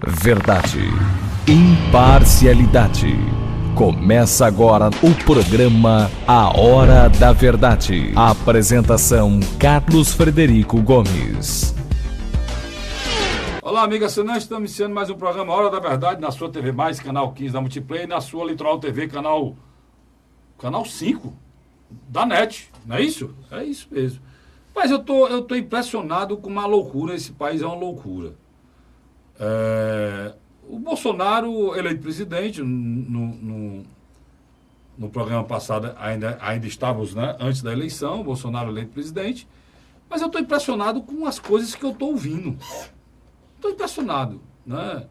Verdade, imparcialidade. Começa agora o programa A Hora da Verdade. A apresentação: Carlos Frederico Gomes. Olá, amiga assinante, estamos iniciando mais um programa A Hora da Verdade na sua TV+, canal 15 da Multiplay, e na sua Litoral TV, canal 5 da NET, não é isso? É isso mesmo. Mas eu tô impressionado com uma loucura, esse país é uma loucura. O Bolsonaro, eleito presidente, no programa passado ainda estávamos, né, antes da eleição, o Bolsonaro eleito presidente, mas eu estou impressionado com as coisas que eu estou ouvindo. Estou impressionado, né?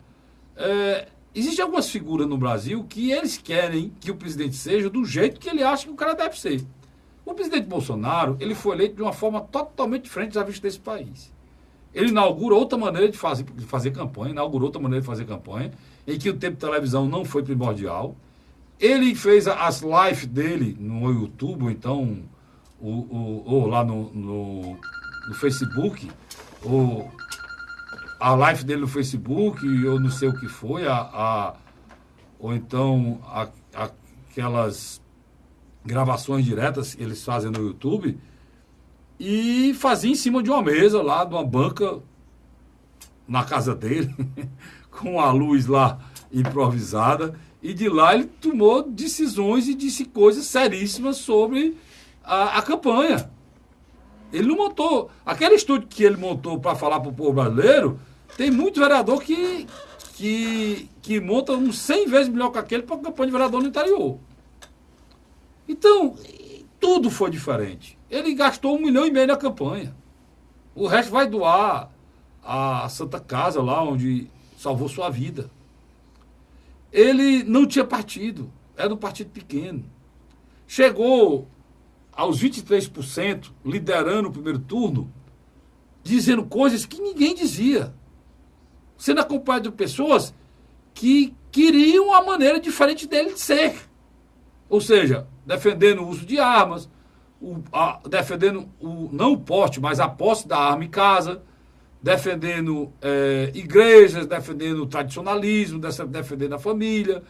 Existem algumas figuras no Brasil que eles querem que o presidente seja do jeito que ele acha que o cara deve ser. O presidente Bolsonaro, ele foi eleito de uma forma totalmente diferente já vista desse país. Ele inaugura outra maneira de fazer campanha, em que o tempo de televisão não foi primordial. Ele fez as lives dele no YouTube, ou então, ou lá no Facebook, ou a live dele no Facebook, eu não sei o que foi, ou então aquelas gravações diretas que eles fazem no YouTube, e fazia em cima de uma mesa lá, de uma banca na casa dele, com a luz lá improvisada, e de lá ele tomou decisões e disse coisas seríssimas sobre a campanha. Ele não montou. Aquele estúdio que ele montou para falar para o povo brasileiro, tem muito vereador que monta uns 100 vezes melhor que aquele para a campanha de vereador no interior. Então, tudo foi diferente. Ele gastou 1,5 milhão na campanha. O resto vai doar à Santa Casa, lá onde salvou sua vida. Ele não tinha partido, era um partido pequeno. Chegou aos 23%, liderando o primeiro turno, dizendo coisas que ninguém dizia. Sendo acompanhado de pessoas que queriam uma maneira diferente dele de ser. Ou seja, defendendo o uso de armas, defendendo não o porte, mas a posse da arma em casa, defendendo igrejas, defendendo o tradicionalismo, defendendo a família,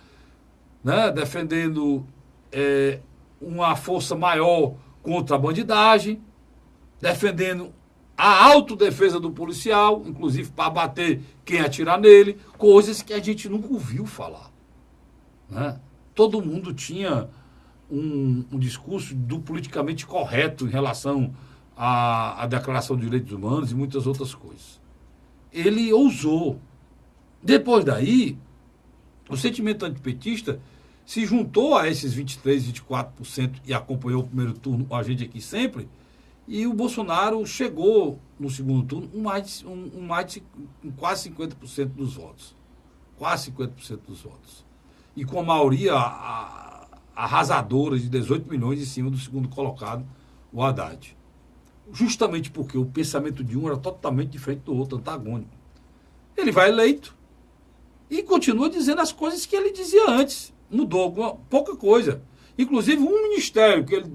né? Defendendo uma força maior contra a bandidagem, defendendo a autodefesa do policial, inclusive para bater quem atirar nele, coisas que a gente nunca ouviu falar, né? Todo mundo tinha um discurso do politicamente correto em relação à Declaração de Direitos Humanos e muitas outras coisas. Ele ousou. Depois daí, o sentimento antipetista se juntou a esses 23%, 24% e acompanhou o primeiro turno, a gente aqui sempre, e o Bolsonaro chegou no segundo turno com quase 50% dos votos. Quase 50% dos votos. E com a maioria arrasadora de 18 milhões em cima do segundo colocado, o Haddad. Justamente porque o pensamento de um era totalmente diferente do outro, antagônico. Ele vai eleito e continua dizendo as coisas que ele dizia antes. Mudou pouca coisa. Inclusive um ministério que ele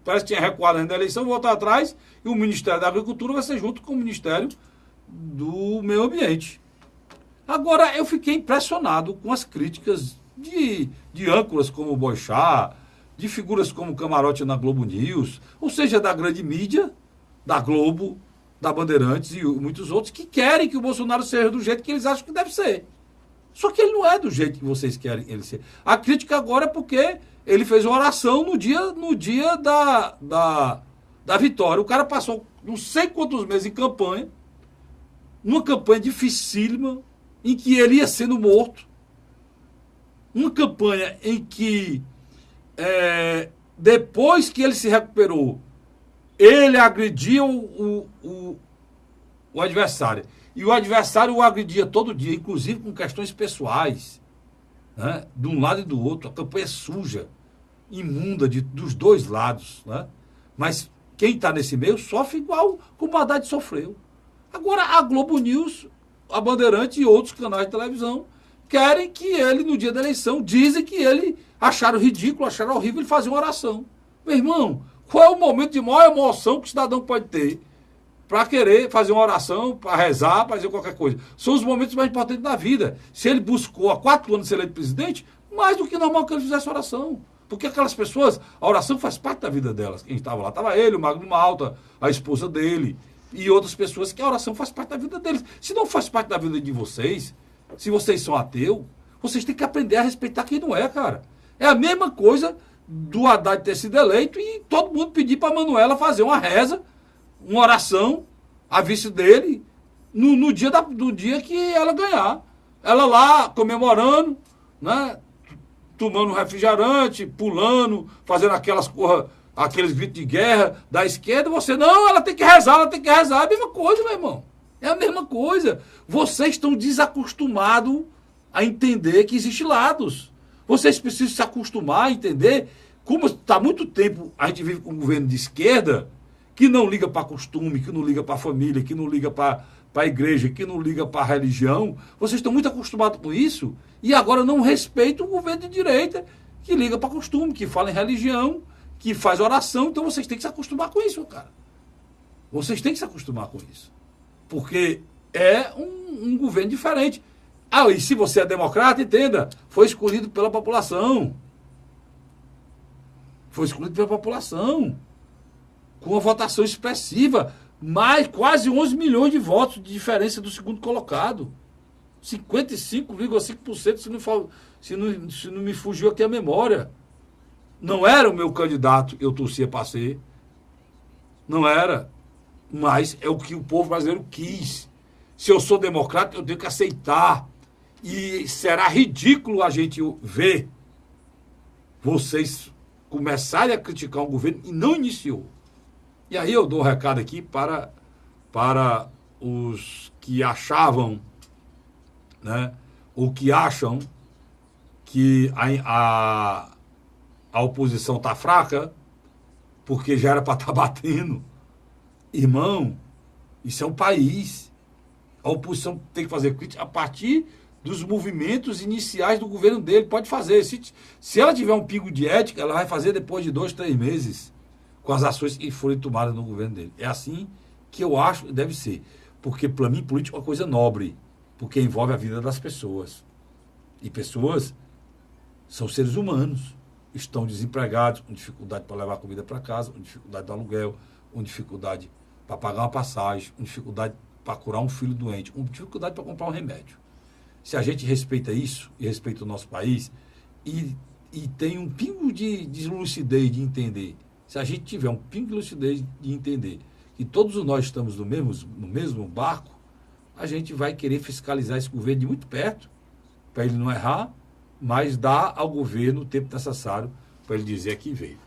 parece que tinha recuado na eleição, voltar atrás, e o Ministério da Agricultura vai ser junto com o Ministério do Meio Ambiente. Agora, eu fiquei impressionado com as críticas de âncoras como o Boixá, de figuras como o Camarote na Globo News, ou seja, da grande mídia, da Globo, da Bandeirantes e muitos outros, que querem que o Bolsonaro seja do jeito que eles acham que deve ser. Só que ele não é do jeito que vocês querem ele ser. A crítica agora é porque ele fez uma oração no dia da vitória. O cara passou não sei quantos meses em campanha, numa campanha dificílima, em que ele ia sendo morto. Uma campanha em que, depois que ele se recuperou, ele agredia o adversário. E o adversário o agredia todo dia, inclusive com questões pessoais, né? De um lado e do outro. A campanha é suja, imunda dos dois lados, né? Mas quem está nesse meio sofre igual como o Haddad sofreu. Agora, a Globo News, a Bandeirante e outros canais de televisão querem que ele, no dia da eleição, dizem que ele acharam ridículo, acharam horrível ele fazer uma oração. Meu irmão, qual é o momento de maior emoção que o cidadão pode ter? para querer fazer uma oração, para rezar, para fazer qualquer coisa. São os momentos mais importantes da vida. Se ele buscou há 4 anos ser eleito presidente, mais do que normal que ele fizesse oração. Porque aquelas pessoas, a oração faz parte da vida delas. Quem estava lá, estava ele, o Magno Malta, a esposa dele, e outras pessoas que a oração faz parte da vida deles. Se não faz parte da vida de vocês, se vocês são ateus, vocês têm que aprender a respeitar quem não é, cara. É a mesma coisa do Haddad ter sido eleito e todo mundo pedir para a Manuela fazer uma reza, uma oração, a vice dele, no dia do dia que ela ganhar. Ela lá comemorando, né? Tomando refrigerante, pulando, fazendo aqueles gritos de guerra da esquerda. Você, não, ela tem que rezar, ela tem que rezar. É a mesma coisa, meu irmão. É a mesma coisa. Vocês estão desacostumados a entender que existem lados. Vocês precisam se acostumar a entender como está há muito tempo a gente vive com um governo de esquerda que não liga para costume, que não liga para a família, que não liga para a igreja, que não liga para a religião. Vocês estão muito acostumados com isso e agora não respeitam o governo de direita que liga para costume, que fala em religião, que faz oração. Então vocês têm que se acostumar com isso, cara. Vocês têm que se acostumar com isso. Porque é um governo diferente. Ah, e se você é democrata, entenda, foi escolhido pela população. Foi escolhido pela população. Com uma votação expressiva. Mais quase 11 milhões de votos de diferença do segundo colocado. 55,5% se não me fugiu aqui a memória. Não era o meu candidato, eu torcia para ser. Não era. Mas é o que o povo brasileiro quis. Se eu sou democrata, eu tenho que aceitar. E será ridículo a gente ver vocês começarem a criticar um governo e não iniciou. E aí eu dou um recado aqui para os que achavam, né, ou que acham que a oposição está fraca, porque já era para estar batendo. Irmão, isso é um país. A oposição tem que fazer crítica a partir dos movimentos iniciais do governo dele. Pode fazer. Se ela tiver um pingo de ética, ela vai fazer depois de 2, 3 meses, com as ações que forem tomadas no governo dele. É assim que eu acho que deve ser. Porque, para mim, política é uma coisa nobre, porque envolve a vida das pessoas. E pessoas são seres humanos. Estão desempregados, com dificuldade para levar comida para casa, com dificuldade do aluguel, com dificuldade para pagar uma passagem, com dificuldade para curar um filho doente, com dificuldade para comprar um remédio. Se a gente respeita isso, e respeita o nosso país, e tem um pingo de lucidez de entender, se a gente tiver um pingo de lucidez de entender que todos nós estamos no mesmo barco, a gente vai querer fiscalizar esse governo de muito perto, para ele não errar, mas dar ao governo o tempo necessário para ele dizer que veio.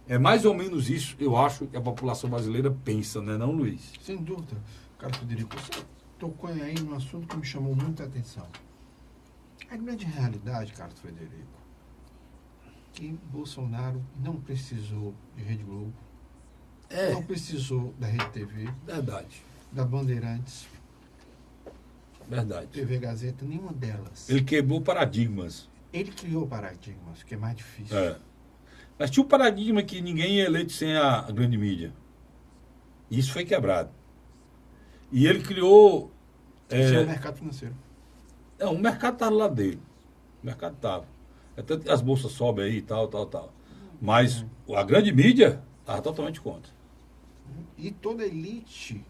É mais ou menos isso, eu acho, que a população brasileira pensa, né, não, Luiz? Sem dúvida. Carlos Frederico, você tocou aí num assunto que me chamou muita atenção. A grande realidade, Carlos Frederico, que Bolsonaro não precisou de Rede Globo, não precisou da Rede TV, Verdade. da Bandeirantes, Verdade. TV Gazeta, nenhuma delas. Ele quebrou paradigmas. Ele criou paradigmas, que é mais difícil. É. Mas tinha um paradigma que ninguém é eleito sem a grande mídia. E isso foi quebrado. E ele criou... Sem o mercado financeiro. Não, o mercado estava do lado dele. O mercado estava. É tanto que as bolsas sobem aí e tal. Mas a grande mídia estava totalmente contra. E toda a elite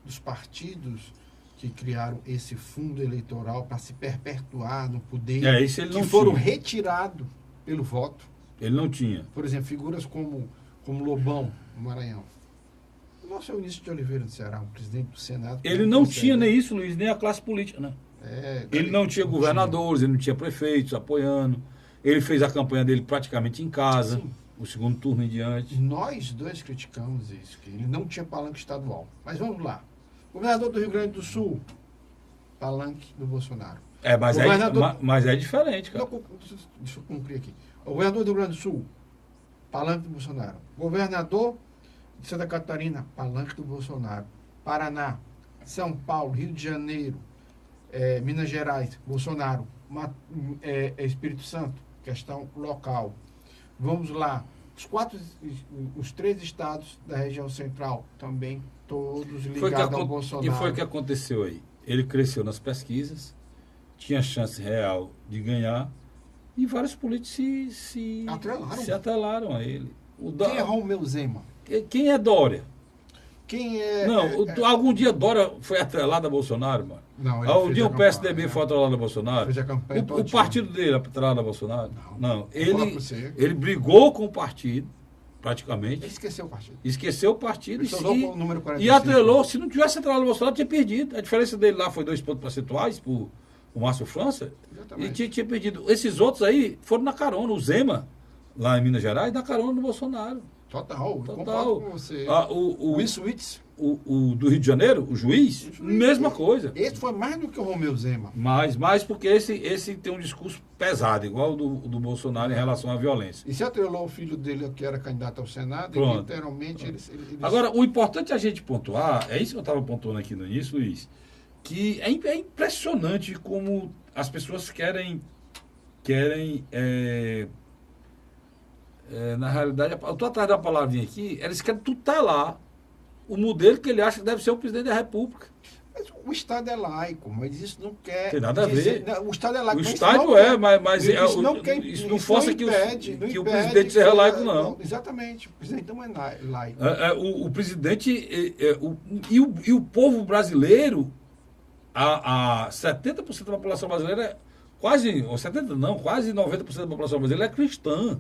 dos partidos que criaram esse fundo eleitoral para se perpetuar no poder, Isso ele não que foram tinha. retirados pelo voto. Ele não tinha. Por exemplo, figuras como Lobão, no Maranhão. O nosso Eunício de Oliveira do Ceará, o presidente do Senado. Ele não tinha nem isso, Luiz, nem a classe política, né? Ele não tinha governadores, ele não tinha prefeitos apoiando. Ele fez a campanha dele praticamente em casa, Sim. o segundo turno em diante. Nós dois criticamos isso, que ele não tinha palanque estadual. Mas vamos lá. Governador do Rio Grande do Sul, palanque do Bolsonaro. Mas é diferente, cara. Não, deixa eu concluir aqui. O governador do Rio Grande do Sul, palanque do Bolsonaro. Governador de Santa Catarina, palanque do Bolsonaro. Paraná, São Paulo, Rio de Janeiro, Minas Gerais, Bolsonaro. Espírito Santo, questão local. Vamos lá. os 3 estados da região central também, todos ligados ao Bolsonaro. E foi o que aconteceu aí. Ele cresceu nas pesquisas, tinha chance real de ganhar, e vários políticos se atrelaram a ele. Quem é Romeu Zema? Quem é Dória? Quem é... Algum dia Dória foi atrelado a Bolsonaro, mano? Não, Algum dia o PSDB foi atrelado a Bolsonaro? Fez a campanha o partido dele é atrelado a Bolsonaro? Não. Ele brigou com o partido, praticamente. Ele esqueceu o partido. Esqueceu o partido o número 45. E atrelou. Se não tivesse atrelado a Bolsonaro, tinha perdido. A diferença dele lá foi 2 pontos percentuais por o Márcio França. Exatamente. E tinha perdido. Esses outros aí foram na carona. O Zema, lá em Minas Gerais, na carona do Bolsonaro. Total. Concordo com você. O do Rio de Janeiro, o juiz, mesma coisa. Esse foi mais do que o Romeu Zema. Mais porque esse tem um discurso pesado, igual o do Bolsonaro em relação à violência. E se atrelou o filho dele, que era candidato ao Senado, Pronto. e literalmente eles... Agora, o importante é a gente pontuar, é isso que eu estava pontuando aqui no início, Luiz, que é impressionante como as pessoas querem na realidade, eu estou atrás da palavrinha aqui, eles querem tutelar o modelo que ele acha que deve ser o presidente da República. Mas o Estado é laico, mas isso não quer... Tem nada a ver. Não, o Estado é laico. O Estado mas isso não força que o presidente seja laico, não. Exatamente. O presidente não é laico. O presidente e o povo brasileiro, a 70% da população brasileira, quase 90% da população brasileira é cristã.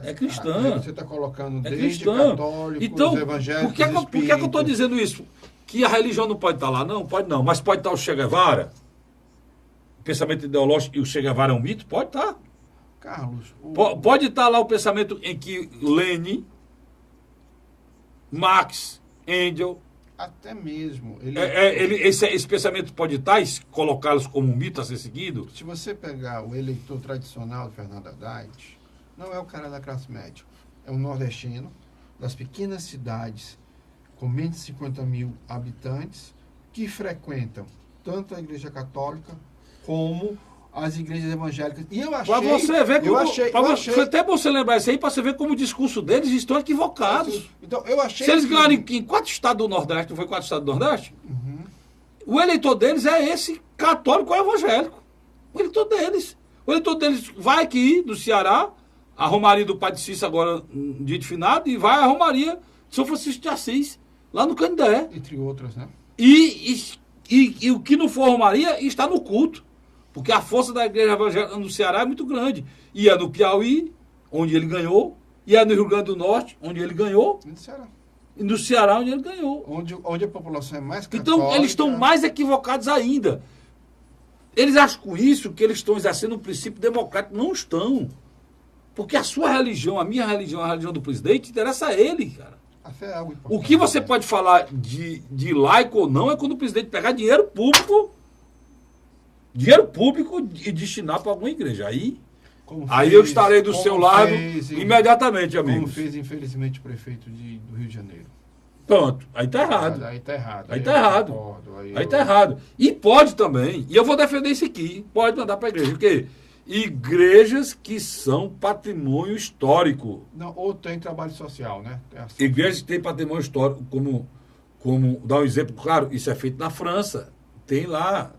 É cristã. Você está colocando desde católicos, então, evangélicos, por que eu estou dizendo isso? Que a religião não pode estar lá? Não, pode não. Mas pode estar o Che Guevara? O pensamento ideológico e o Che Guevara é um mito? Pode estar. Carlos... Pode estar lá o pensamento em que Lenin, Marx, Engels... Até mesmo. Esse pensamento pode estar e colocá-los como um mito a ser seguido? Se você pegar o eleitor tradicional do Fernando Haddad... Não é o cara da classe média. É um nordestino, das pequenas cidades, com menos de 50 mil habitantes, que frequentam tanto a Igreja Católica como as igrejas evangélicas. E eu achei... Para você ver como... Foi até bom você lembrar isso aí, para você ver como o discurso deles estão equivocados. Então, eu achei... Se eles ganharem em 4 estados do Nordeste, não foi 4 estados do Nordeste? Uhum. O eleitor deles é esse católico ou evangélico. O eleitor deles. O eleitor deles vai aqui, do Ceará... A Romaria do Padre Cícero agora, um dia de finado, e vai a Romaria de São Francisco de Assis, lá no Canindé. Entre outras, né? E o que não for Romaria está no culto. Porque a força da igreja evangélica no Ceará é muito grande. E é no Piauí, onde ele ganhou, e é no Rio Grande do Norte, onde ele ganhou. E no Ceará. E no Ceará, onde ele ganhou. Onde a população é mais católica. Então, eles estão mais equivocados ainda. Eles acham com isso que eles estão exercendo um princípio democrático. Não estão. Porque a sua religião, a minha religião, a religião do presidente, interessa a ele, cara. A fé é algo importante. O que você pode falar de laico ou não é quando o presidente pegar dinheiro público e destinar para alguma igreja. Aí eu estarei do seu lado imediatamente, amigo. Como fez, infelizmente, o prefeito do Rio de Janeiro. Pronto, aí tá errado. Aí tá errado. Aí tá errado. Aí tá errado. E pode também, e eu vou defender isso aqui, pode mandar para a igreja, porque... Igrejas que são patrimônio histórico. Não, ou tem trabalho social, né? Igrejas que têm patrimônio histórico, como dar um exemplo, claro, isso é feito na França. Tem lá,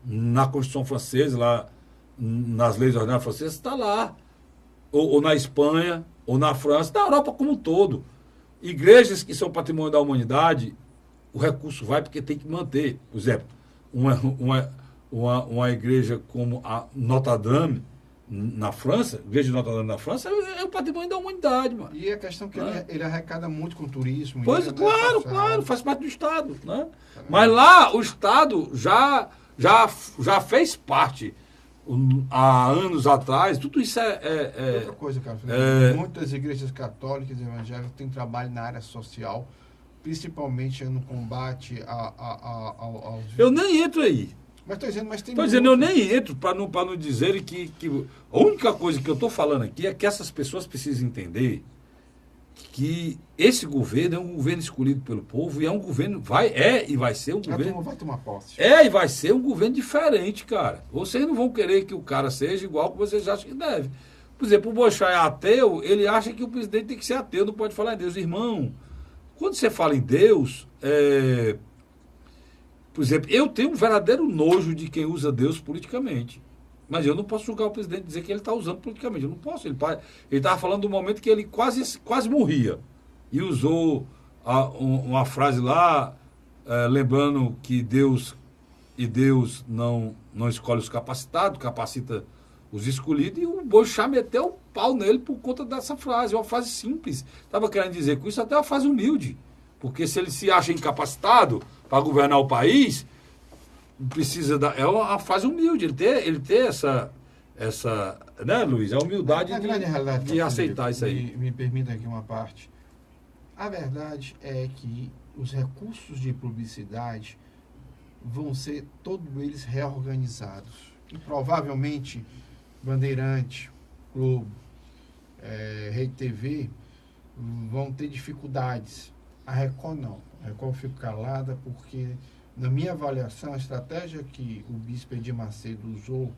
na Constituição Francesa, lá nas leis ordinárias francesas, está lá. Ou na Espanha, ou na França, na Europa como um todo. Igrejas que são patrimônio da humanidade, o recurso vai porque tem que manter. Por exemplo, uma igreja como a Notre Dame na França, a igreja de Notre Dame na França, é o patrimônio da humanidade, mano. E a questão que ele arrecada muito com turismo. Pois, claro, faz parte do Estado, né? Mas lá o Estado já fez parte há anos atrás, tudo isso outra coisa, cara. Muitas igrejas católicas e evangélicas têm trabalho na área social, principalmente no combate ao... Eu nem entro aí. Mas estou dizendo, eu nem entro para não dizer que a única coisa que eu estou falando aqui é que essas pessoas precisam entender que esse governo é um governo escolhido pelo povo e é um governo, vai ser um governo... vai tomar posse. E vai ser um governo diferente, cara. Vocês não vão querer que o cara seja igual que vocês acham que deve. Por exemplo, o Boechat é ateu, ele acha que o presidente tem que ser ateu, não pode falar em Deus. Irmão, quando você fala em Deus, por exemplo, eu tenho um verdadeiro nojo de quem usa Deus politicamente. Mas eu não posso julgar o presidente e dizer que ele está usando politicamente. Eu não posso. Ele estava falando do momento que ele quase morria. E usou uma frase lá, lembrando que Deus não escolhe os capacitados, capacita os escolhidos. E o Boechat meteu o pau nele por conta dessa frase. Uma frase simples. Estava querendo dizer com isso até uma frase humilde. Porque se ele se acha incapacitado para governar o país, precisa é uma fase humilde, ele ter essa né, Luiz, a humildade de aceitar isso aí. Me permita aqui uma parte. A verdade é que os recursos de publicidade vão ser todos eles reorganizados. E provavelmente Bandeirante, Globo, Rede TV vão ter dificuldades. A Record não. A Record fica calada porque, na minha avaliação, a estratégia que o bispo Edir Macedo usou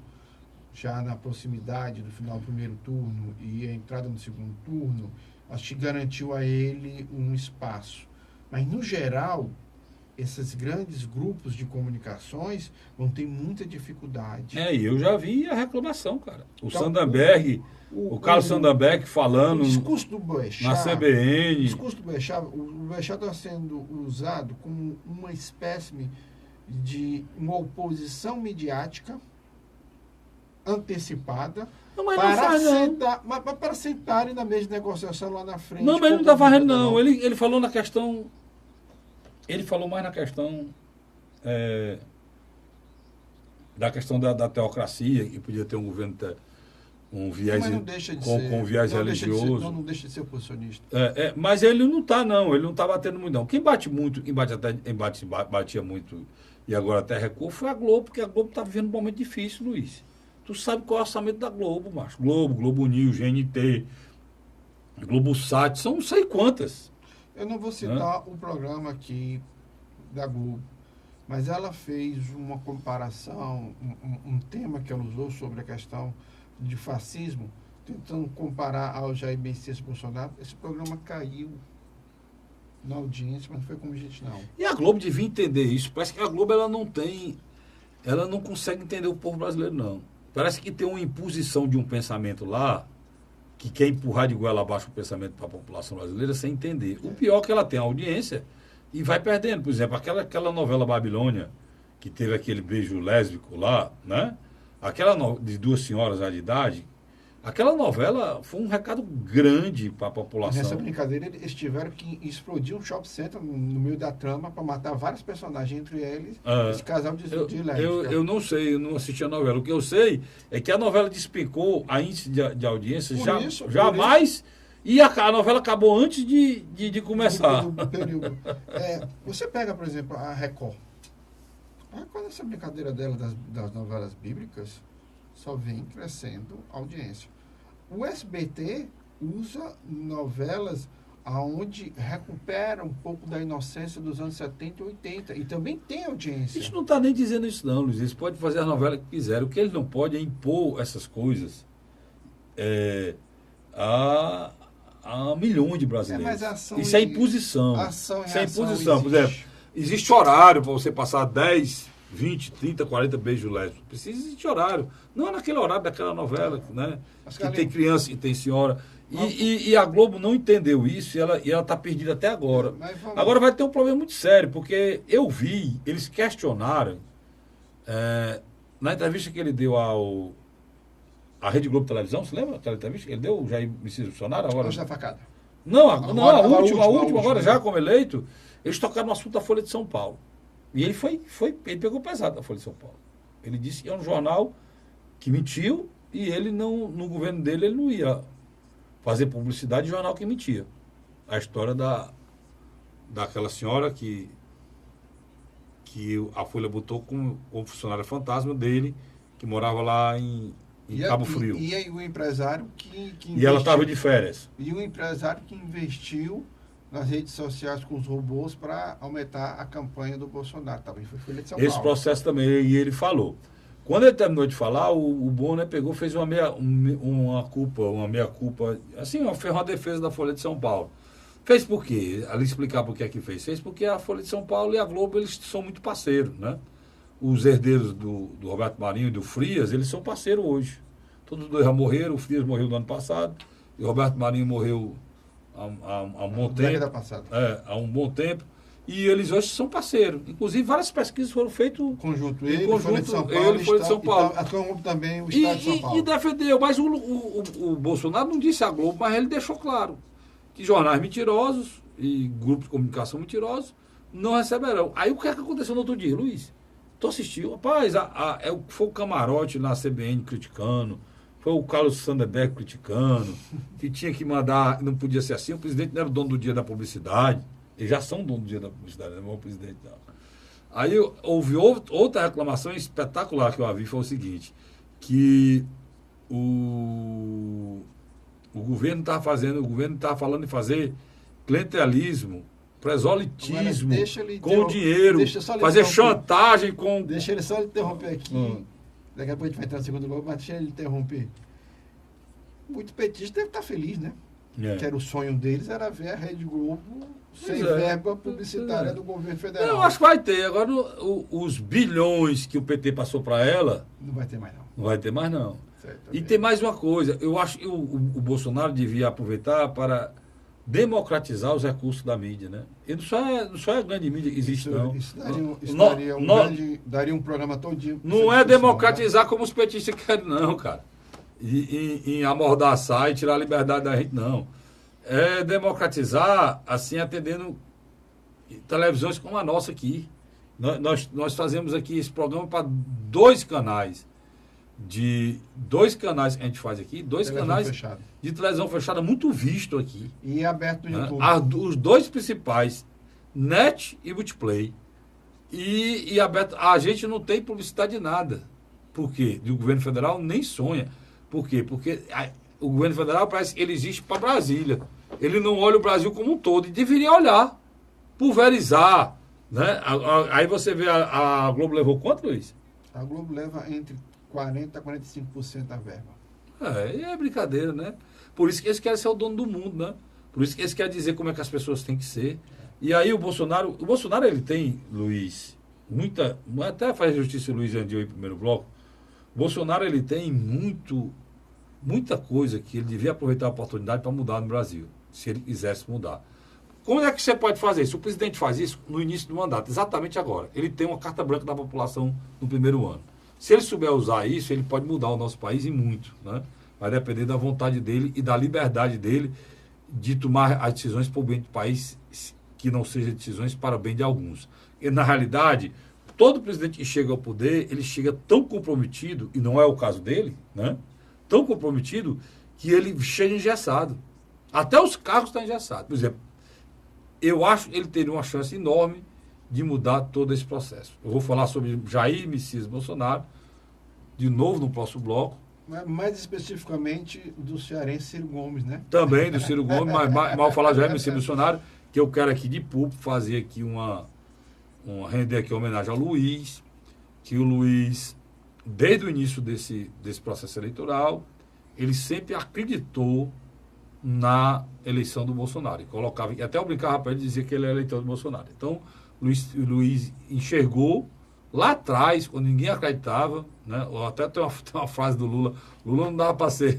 já na proximidade do final do primeiro turno e a entrada no segundo turno, acho que garantiu a ele um espaço. Mas, no geral, esses grandes grupos de comunicações vão ter muita dificuldade. E eu já vi a reclamação, cara. O Sandenberg, o Carlos Sandenberg falando o discurso do Boechat, na CBN. O discurso do Boechat, o Boechat está sendo usado como uma espécie de uma oposição midiática antecipada para sentarem na mesa de negociação lá na frente. Não, mas ele não está fazendo, não. Ele falou na questão... Ele falou mais na questão da questão da teocracia, que podia ter um governo um viés com viés religioso. Não deixa de ser oposicionista. Mas ele não está, não. Ele não está batendo muito, não. Quem batia muito e agora até recuou foi a Globo, porque a Globo está vivendo um momento difícil, Luiz. Tu sabe qual é o orçamento da Globo, macho. Globo News, GNT, Globosat, são não sei quantas. Eu não vou citar o programa aqui da Globo, mas ela fez uma comparação, um tema que ela usou sobre a questão de fascismo, tentando comparar ao Jair Messias Bolsonaro. Esse programa caiu na audiência, mas não foi como a gente não. E a Globo devia entender isso. Parece que a Globo ela não consegue entender o povo brasileiro, não. Parece que tem uma imposição de um pensamento lá, que quer empurrar de goela abaixo o pensamento para a população brasileira sem entender. O pior é que ela tem a audiência e vai perdendo. Por exemplo, aquela novela Babilônia, que teve aquele beijo lésbico lá, né? De duas senhoras já de idade, aquela novela foi um recado grande para a população. Nessa brincadeira, eles tiveram que explodir um shopping center no meio da trama para matar vários personagens, entre eles esse casal de lésbica. Eu não sei, eu não assisti a novela. O que eu sei é que a novela despicou a índice de audiência jamais. E a novela acabou antes de começar. Do período. Você pega, por exemplo, a Record. A Record, essa brincadeira dela das novelas bíblicas, só vem crescendo a audiência. O SBT usa novelas onde recupera um pouco da inocência dos anos 70 e 80. E também tem audiência. A gente não está nem dizendo isso não, Luiz. Eles podem fazer a novela que quiserem. O que eles não podem é impor essas coisas a milhões de brasileiros. Isso é imposição. Isso é imposição. Por exemplo, existe horário para você passar 10, 20, 30, 40 beijos lésbicos. Precisa existir horário. Não é naquele horário daquela novela, né? Que tem criança e tem senhora. E a Globo não entendeu isso e ela está perdida até agora. Agora vai ter um problema muito sério, porque eu vi, eles questionaram na entrevista que ele deu à Rede Globo Televisão, você lembra aquela entrevista que ele deu, o Jair Messias Bolsonaro? Agora... Hoje da facada. Não, a última, agora já como eleito, eles tocaram no assunto da Folha de São Paulo. E ele ele pegou pesado da Folha de São Paulo. Ele disse que é um jornal que mentiu e ele não, no governo dele, ele não ia fazer publicidade de jornal que mentia. A história daquela senhora que a Folha botou como funcionário fantasma dele, que morava lá em Cabo Frio. E aí o empresário que e ela estava de férias. E o empresário que investiu nas redes sociais com os robôs para aumentar a campanha do Bolsonaro. Também foi Folha de São Paulo. Esse processo também, e ele falou. Quando ele terminou de falar, o Bonner pegou, fez uma meia-culpa, assim, fez uma defesa da Folha de São Paulo. Fez por quê? Ali explicar por que é que fez. Fez porque a Folha de São Paulo e a Globo, eles são muito parceiros, né? Os herdeiros do Roberto Marinho e do Frias, eles são parceiros hoje. Todos dois já morreram, o Frias morreu no ano passado, e o Roberto Marinho morreu há um bom tempo. Há um bom tempo. E eles hoje são parceiros. Inclusive, várias pesquisas foram feitas. Conjunto ele, Folha de São Paulo. Folha de São Paulo. A Globo também, o Estado de São Paulo. E defendeu. Mas o Bolsonaro não disse a Globo, mas ele deixou claro que jornais mentirosos e grupos de comunicação mentirosos não receberão. Aí o que é que aconteceu no outro dia, Luiz? Tu assistiu? Rapaz, foi o Camarote na CBN criticando, foi o Carlos Sanderberg criticando, que tinha que mandar, não podia ser assim, o presidente não era o dono do dia da publicidade. Eles já são dono do dia da publicidade, não é o presidente não. Aí houve outra reclamação espetacular que eu vi, foi o seguinte, que o governo estava falando em fazer clientelismo, presolitismo, com o dinheiro, fazer chantagem com... Deixa ele só interromper aqui, daqui a pouco a gente vai entrar no segundo bloco, mas deixa ele interromper. Muito petista deve estar feliz, né? Que era o sonho deles, era ver a Rede Globo sem verba publicitária do governo federal. Eu acho que vai ter. Agora, os bilhões que o PT passou para ela... Não vai ter mais, não. Não vai ter mais, não. Certo, e tem mais uma coisa. Eu acho que o Bolsonaro devia aproveitar para democratizar os recursos da mídia, né? E não só é a grande mídia que existe, não. Isso daria um programa todinho. Não é democratizar, né? Como os petistas querem, não, cara. Em amordaçar e tirar a liberdade da gente, não. É democratizar, assim, atendendo televisões como a nossa aqui. Nós fazemos aqui esse programa para 2 canais. De 2 canais que a gente faz aqui, 2 canais de televisão fechada, muito visto aqui. E aberto no YouTube. Os 2 principais, NET e Multiplay. E aberto. A gente não tem publicidade de nada. Por quê? Do governo federal nem sonha. Por quê? Porque o governo federal parece que ele existe para Brasília. Ele não olha o Brasil como um todo. E deveria olhar, pulverizar. Né? Aí você vê, a Globo levou quanto, Luiz? A Globo leva entre 40% a 45% da verba. É brincadeira, né? Por isso que eles querem ser o dono do mundo, né? Por isso que eles querem dizer como é que as pessoas têm que ser. E aí o Bolsonaro ele tem, Luiz, até faz justiça o Luiz Andil em primeiro bloco, o Bolsonaro ele tem muita coisa que ele devia aproveitar a oportunidade para mudar no Brasil, se ele quisesse mudar. Como é que você pode fazer isso? O presidente faz isso no início do mandato, exatamente agora. Ele tem uma carta branca da população no primeiro ano. Se ele souber usar isso, ele pode mudar o nosso país em muito, né? Vai depender da vontade dele e da liberdade dele de tomar as decisões para o bem do país, que não sejam decisões para o bem de alguns. E, na realidade, todo presidente que chega ao poder, ele chega tão comprometido, e não é o caso dele, né? Tão comprometido que ele chega engessado. Até os cargos estão engessados. Por exemplo, eu acho que ele teria uma chance enorme de mudar todo esse processo. Eu vou falar sobre Jair Messias Bolsonaro, de novo no próximo bloco. Mais especificamente do cearense Ciro Gomes, né? Também do Ciro Gomes, mas mal falar Jair Messias Bolsonaro, que eu quero aqui de público fazer aqui render aqui uma homenagem ao Luiz, que o Luiz, desde o início desse processo eleitoral, ele sempre acreditou na eleição do Bolsonaro. E colocava, até eu brincava para ele, dizia que ele era eleitor do Bolsonaro. Então, Luiz enxergou lá atrás, quando ninguém acreditava, né? Ou até tem uma frase do Lula não dá para ser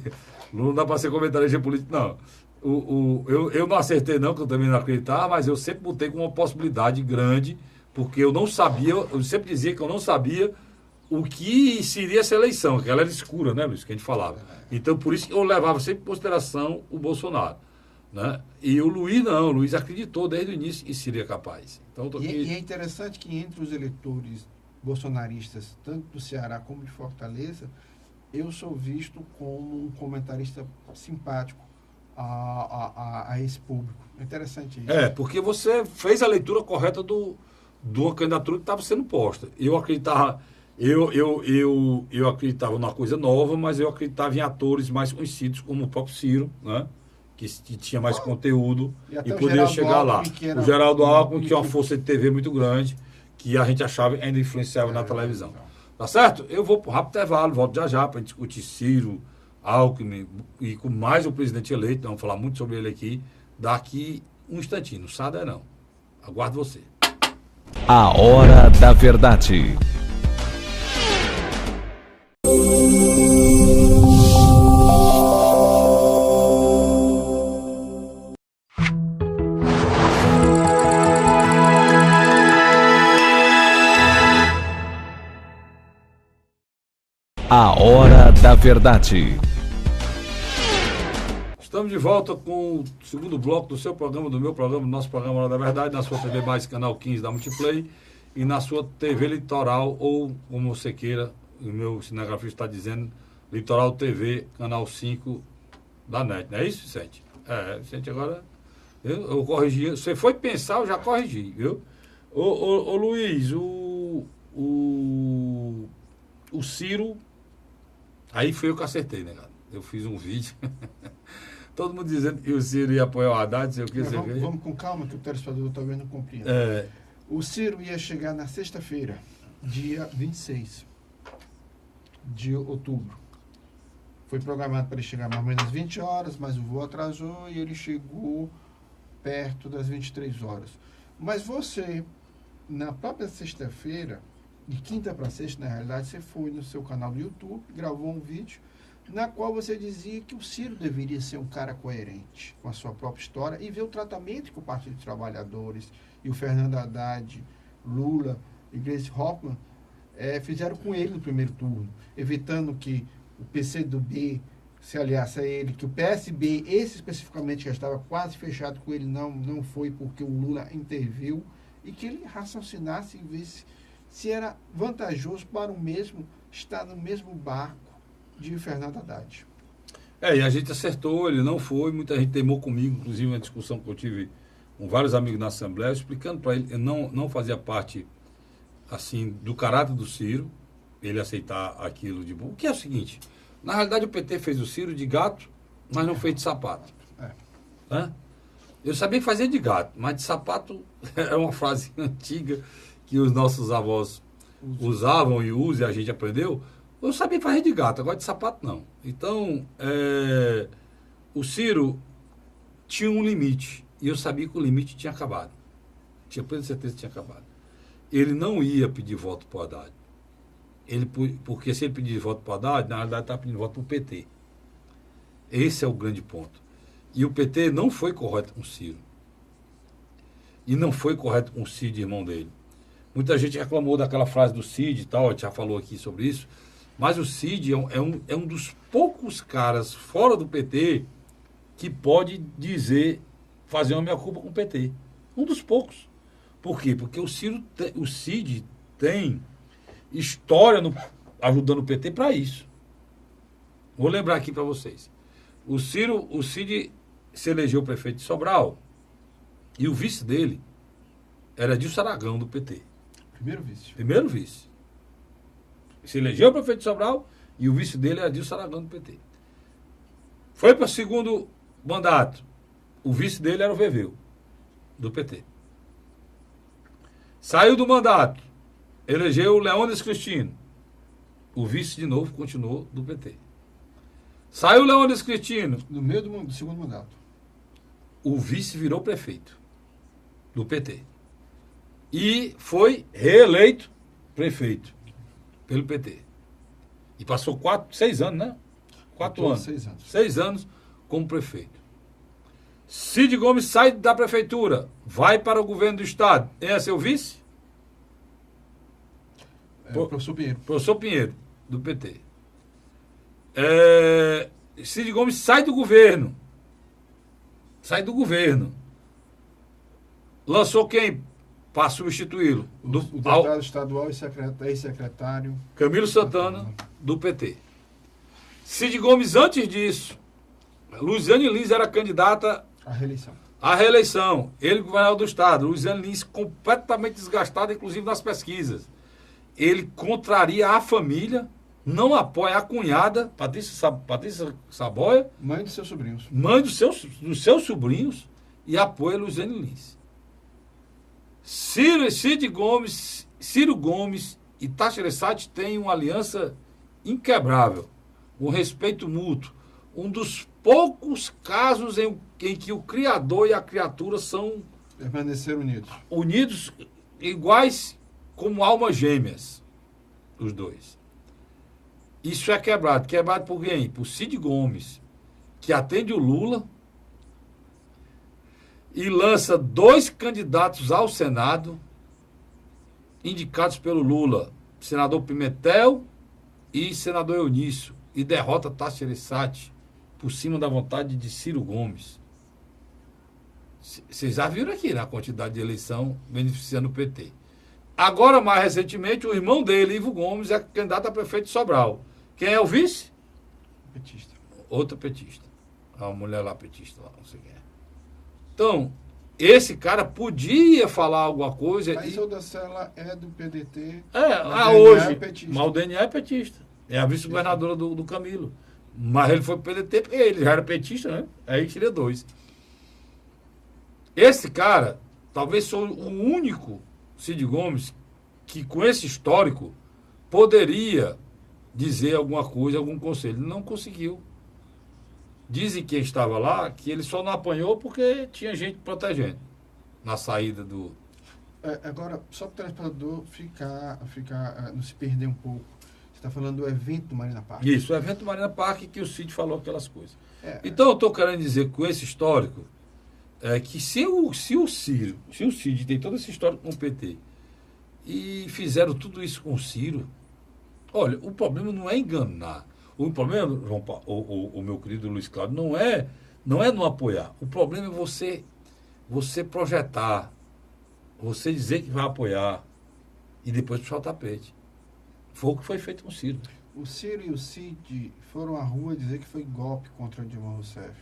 comentarista político, não. Eu não acertei não, que eu também não acreditava, mas eu sempre botei com uma possibilidade grande, porque eu sempre dizia que eu não sabia o que seria essa eleição, que ela era escura, né, Luiz, que a gente falava. Então, por isso que eu levava sempre em consideração o Bolsonaro. Né? E o Luiz acreditou desde o início que seria capaz. Então, e é interessante que entre os eleitores bolsonaristas, tanto do Ceará como de Fortaleza, eu sou visto como um comentarista simpático a esse público. É interessante isso. Porque você fez a leitura correta de uma candidatura que estava sendo posta. Eu acreditava... Eu acreditava numa coisa nova, mas eu acreditava em atores mais conhecidos, como o próprio Ciro, né? Que tinha mais conteúdo e poderia chegar lá. O Geraldo Alckmin, que é uma força de TV muito grande, que a gente achava que ainda influenciava na televisão. Tá certo? Eu vou para um rápido intervalo, volto já já para discutir Ciro, Alckmin e com mais o presidente eleito. Vamos falar muito sobre ele aqui daqui um instantinho. Não sai não. Aguardo você. A Hora da Verdade. A Hora da Verdade. Estamos de volta com o segundo bloco do seu programa, do meu programa, do nosso programa Hora da Verdade, na sua TV Mais, canal 15 da Multiplay, e na sua TV Litoral, ou como você queira, o meu cinegrafista está dizendo, Litoral TV, canal 5 da NET. Não é isso, Vicente? Vicente, agora eu corrigi. Você foi pensar, eu já corrigi, viu? Ô Luiz, o Ciro, aí foi eu que acertei, né, cara? Eu fiz um vídeo, todo mundo dizendo que o Ciro ia apoiar o Haddad, sei o que, vamos com calma, que o telespectador talvez não compreenda. O Ciro ia chegar na sexta-feira, dia 26 de outubro. Foi programado para ele chegar mais ou menos 20 horas, mas o voo atrasou e ele chegou perto das 23 horas. Mas você, na própria sexta-feira, de quinta para sexta, na realidade, você foi no seu canal do YouTube, gravou um vídeo, na qual você dizia que o Ciro deveria ser um cara coerente com a sua própria história e ver o tratamento que o Partido dos Trabalhadores e o Fernando Haddad, Lula e Gleisi Hoffmann fizeram com ele no primeiro turno, evitando que o PCdoB se aliasse a ele, que o PSB, esse especificamente, já estava quase fechado com ele, não foi porque o Lula interviu, e que ele raciocinasse e visse se era vantajoso para o mesmo estar no mesmo barco de Fernando Haddad. E a gente acertou, ele não foi, muita gente teimou comigo, inclusive uma discussão que eu tive com vários amigos na Assembleia, explicando para ele, eu não fazia parte, assim, do caráter do Ciro, ele aceitar aquilo de bom. O que é o seguinte, na realidade o PT fez o Ciro de gato, mas não fez de sapato. Eu sabia que fazia de gato, mas de sapato é uma frase antiga que os nossos avós usavam e usam e a gente aprendeu. Eu sabia fazer de gato, agora de sapato não. Então, o Ciro tinha um limite, e eu sabia que o limite tinha acabado. Tinha plena certeza que tinha acabado. Ele não ia pedir voto para o Haddad. Porque se ele pedir voto para o Haddad, na realidade estava pedindo voto para o PT. Esse é o grande ponto. E o PT não foi correto com o Ciro. E não foi correto com o Cid, irmão dele. Muita gente reclamou daquela frase do Cid e tal, a gente já falou aqui sobre isso. Mas o Cid é um dos poucos caras fora do PT que pode dizer, fazer uma meia-culpa com o PT. Um dos poucos. Por quê? Porque o Cid tem história ajudando o PT para isso. Vou lembrar aqui para vocês. O Cid se elegeu prefeito de Sobral e o vice dele era Dilson Aragão, do PT. Primeiro vice. Se elegeu prefeito de Sobral e o vice dele era Dilson Aragão, do PT. Foi para o segundo mandato. O vice dele era o Veveu, do PT. Saiu do mandato. Elegeu o Leônidas Cristino. O vice, de novo, continuou do PT. Saiu o Leônidas Cristino. No meio do segundo mandato. O vice virou prefeito do PT. E foi reeleito prefeito pelo PT. E passou 6 anos, né? 4 anos. 6 anos. 6 anos como prefeito. Cid Gomes sai da prefeitura, vai para o governo do estado. Quem é seu vice? Professor Pinheiro. Professor Pinheiro, do PT. Cid Gomes sai do governo. Lançou quem para substituí-lo? O deputado estadual e ex-secretário Camilo Santana, do PT. Cid Gomes, antes disso, Luiziane Lins era candidata à reeleição. Ele, governador do estado. Luiziane Lins completamente desgastada, inclusive nas pesquisas. Ele contraria a família, não apoia a cunhada, Patrícia Saboia. Mãe dos seus sobrinhos. Mãe dos seus sobrinhos, e apoia Luiziane Lins. Ciro Gomes e Tasso Gereissati têm uma aliança inquebrável, um respeito mútuo. Um dos poucos casos em que o criador e a criatura são Permanecer unidos. unidos, iguais como almas gêmeas, os dois. Isso é quebrado. Quebrado por quem? Por Cid Gomes, que atende o Lula e lança 2 candidatos ao Senado indicados pelo Lula, senador Pimentel e senador Eunício, e derrota Tasso Gereissati por cima da vontade de Ciro Gomes. Vocês já viram aqui, na quantidade de eleição beneficiando o PT. Agora, mais recentemente, o irmão dele, Ivo Gomes, é candidato a prefeito de Sobral. Quem é o vice? Petista. Outra petista. A mulher lá petista, lá, não sei quem é. Então, esse cara podia falar alguma coisa. Mas o da Sela é do PDT. Hoje. É petista. Mas o DNA é petista. É a vice-governadora do Camilo. Mas ele foi pro PDT porque ele já era petista, né? Aí tira 2. Esse cara, talvez sou o único Cid Gomes que, com esse histórico, poderia dizer alguma coisa, algum conselho. Ele não conseguiu. Dizem quem estava lá que ele só não apanhou porque tinha gente protegendo na saída do... Agora, só para o telespectador não se perder um pouco, você está falando do evento do Marina Park. Isso, o evento do Marina Park que o Cid falou aquelas coisas. Então, eu estou querendo dizer com esse histórico que se o Cid tem todo esse histórico com o PT e fizeram tudo isso com o Ciro, olha, o problema não é enganar. O problema, João Paulo, o meu querido Luiz Cláudio, não é não apoiar. O problema é você projetar, você dizer que vai apoiar e depois puxar o tapete. Foi o que foi feito com o Ciro. O Ciro e o Cid foram à rua dizer que foi golpe contra Dilma Rousseff.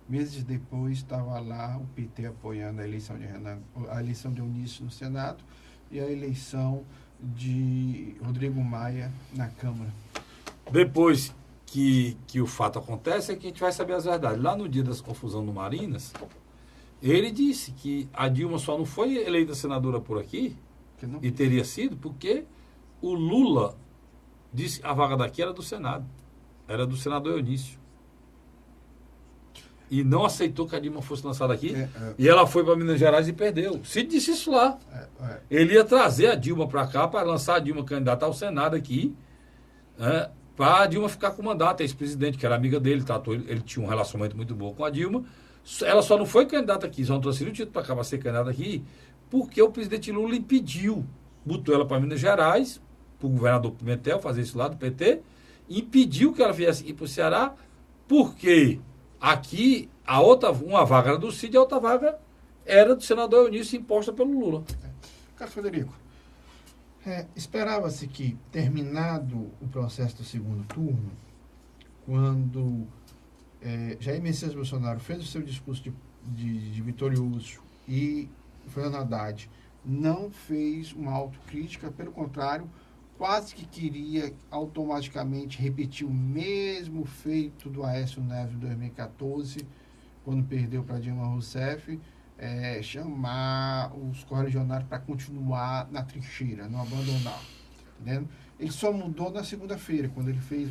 Meses depois estava lá o PT apoiando a eleição de Eunício no Senado e a eleição de Rodrigo Maia na Câmara. Depois que o fato acontece é que a gente vai saber as verdades. Lá no dia das confusão no Marinas, ele disse que a Dilma só não foi eleita senadora por aqui, e teria sido, porque o Lula disse que a vaga daqui era do Senado, era do senador Eunício. E não aceitou que a Dilma fosse lançada aqui, e ela foi para Minas Gerais e perdeu. Cid disse isso lá. Ele ia trazer a Dilma para cá, para lançar a Dilma candidata ao Senado aqui, para a Dilma ficar com o mandato. A ex-presidente, que era amiga dele, ele tinha um relacionamento muito bom com a Dilma. Ela só não foi candidata aqui, só não trouxe o título para cá para ser candidata aqui, porque o presidente Lula impediu, botou ela para Minas Gerais, para o governador Pimentel fazer isso lá do PT, impediu que ela viesse ir para o Ceará, porque aqui uma vaga era do Cid e a outra vaga era do senador Eunício, imposta pelo Lula. Carlos Frederico, esperava-se que, terminado o processo do segundo turno, quando Jair Messias Bolsonaro fez o seu discurso de vitorioso e Fernando Haddad não fez uma autocrítica, pelo contrário, quase que queria automaticamente repetir o mesmo feito do Aécio Neves em 2014, quando perdeu para Dilma Rousseff, chamar os correligionários para continuar na trincheira, não abandonar. Entendendo? Ele só mudou na segunda-feira, quando ele fez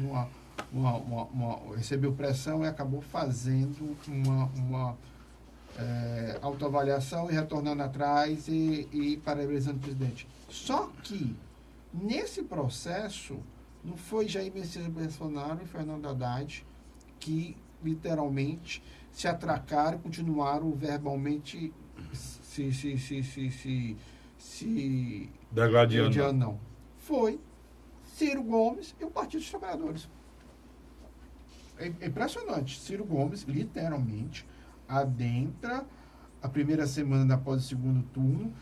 recebeu pressão e acabou fazendo uma autoavaliação e retornando atrás e parabenizando o presidente. Só que, nesse processo, não foi Jair Messias Bolsonaro e Fernando Haddad que, literalmente, se atracaram e continuaram verbalmente se degladiando. Não. Foi Ciro Gomes e o Partido dos Trabalhadores. É impressionante. Ciro Gomes, literalmente, adentra a primeira semana após o segundo turno,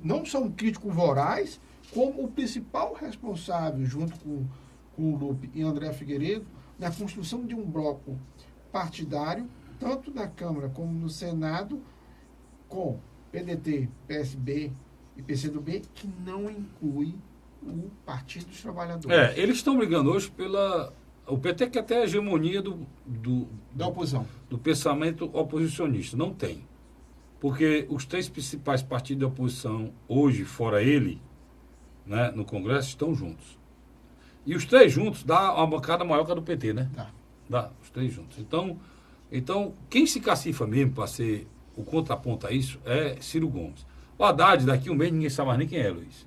não só um crítico voraz, como o principal responsável, junto com o Lupe e André Figueiredo, na construção de um bloco partidário, tanto na Câmara como no Senado, com PDT, PSB e PCdoB, que não inclui o Partido dos Trabalhadores. Eles estão brigando hoje o PT quer ter a hegemonia da oposição. Do pensamento oposicionista. Não tem. Porque os 3 principais partidos da oposição, hoje, fora ele, né, no Congresso estão juntos. E os três juntos dá uma bancada maior que a do PT, né? Dá, os três juntos. Então quem se cacifa mesmo para ser o contraponto a isso é Ciro Gomes. O Haddad, daqui um mês, ninguém sabe mais nem quem é, Luiz.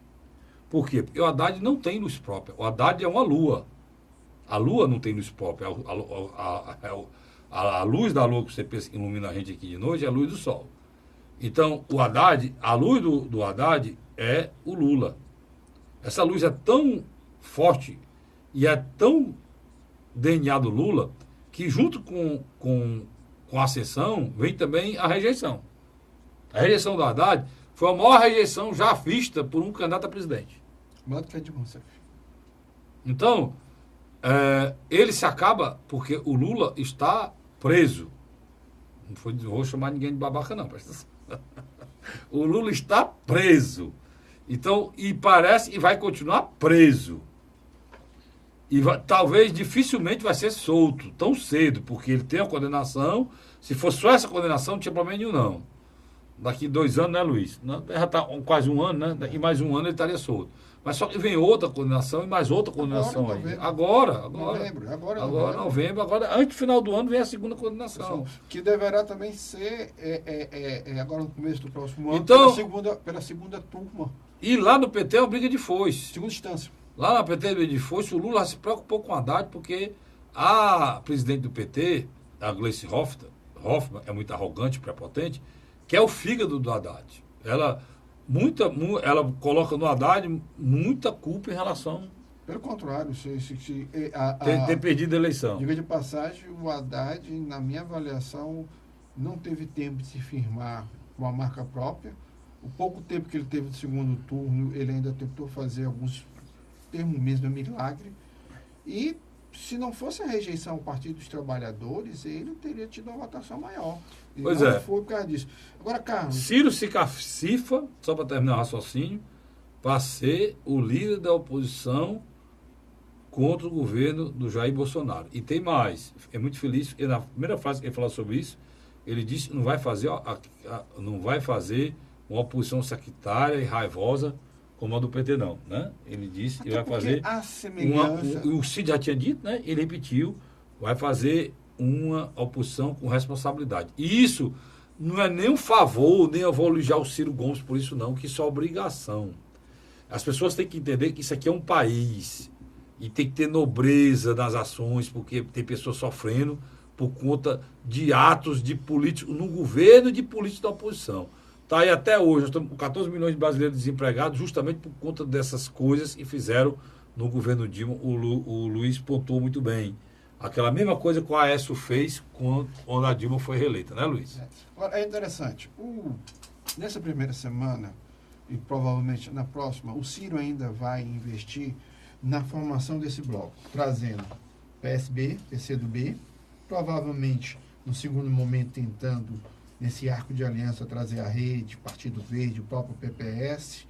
Por quê? Porque o Haddad não tem luz própria. O Haddad é uma lua. A lua não tem luz própria. A luz da lua que você pensa que ilumina a gente aqui de noite é a luz do sol. Então, o Haddad, a luz do Haddad é o Lula. Essa luz é tão forte e é tão DNA do Lula que junto com a ascensão vem também a rejeição. A rejeição do Haddad foi a maior rejeição já vista por um candidato a presidente. Maior do que a Dilma Rousseff. Então, ele se acaba porque o Lula está preso. Não vou chamar ninguém de babaca, não. O Lula está preso. Então, e parece que vai continuar preso. E talvez dificilmente vai ser solto tão cedo, porque ele tem a condenação. Se fosse só essa condenação, não tinha problema nenhum, não. Daqui 2 anos, né, Luiz? Já está quase 1 ano, né? Daqui mais 1 ano ele estaria solto. Mas só que vem outra condenação e mais outra condenação aí. Agora. Novembro. Agora, antes do final do ano, vem a segunda condenação. Que deverá também ser agora no começo do próximo ano, então, pela segunda turma. E lá no PT é uma briga de foice. Segunda instância. Lá na PT é uma briga de foice, o Lula se preocupou com a Haddad, porque a presidente do PT, a Gleice Hoffmann, é muito arrogante, prepotente, que é o fígado do Haddad. Ela coloca no Haddad muita culpa em relação... Pelo contrário, ter perdido a eleição. Diga de passagem, o Haddad, na minha avaliação, não teve tempo de se firmar com a marca própria. O pouco tempo que ele teve no segundo turno, ele ainda tentou fazer alguns termos mesmo milagre. E se não fosse a rejeição ao Partido dos Trabalhadores, ele teria tido uma votação maior. E pois não é. foi por causa disso. Agora, Carlos... Ciro se cacifa, só para terminar o raciocínio, para ser o líder da oposição contra o governo do Jair Bolsonaro. E tem mais. É muito feliz. E na primeira frase que ele falou sobre isso, ele disse que não vai fazer uma oposição sectária e raivosa como a do PT, não, né? Ele disse que vai fazer a semelhança... o Cid já tinha dito, né? Ele repetiu, vai fazer uma oposição com responsabilidade. E isso não é nem um favor, nem eu vou elogiar o Ciro Gomes por isso, não, que isso é obrigação. As pessoas têm que entender que isso aqui é um país e tem que ter nobreza nas ações, porque tem pessoas sofrendo por conta de atos de políticos no governo e de políticos da oposição. Está aí até hoje, nós estamos com 14 milhões de brasileiros desempregados justamente por conta dessas coisas que fizeram no governo Dilma. O Luiz pontuou muito bem. Aquela mesma coisa que o Aécio fez quando a Dilma foi reeleita, né, Luiz? Agora, é interessante. Nessa primeira semana, e provavelmente na próxima, o Ciro ainda vai investir na formação desse bloco, trazendo PSB, PCdoB, provavelmente no segundo momento tentando, nesse arco de aliança, trazer a Rede, Partido Verde, o próprio PPS.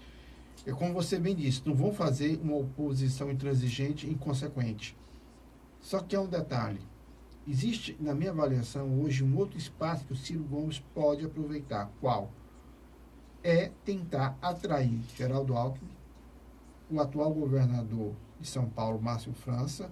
É como você bem disse, não vão fazer uma oposição intransigente e inconsequente. Só que é um detalhe. Existe, na minha avaliação, hoje um outro espaço que o Ciro Gomes pode aproveitar. Qual? É tentar atrair Geraldo Alckmin, o atual governador de São Paulo, Márcio França,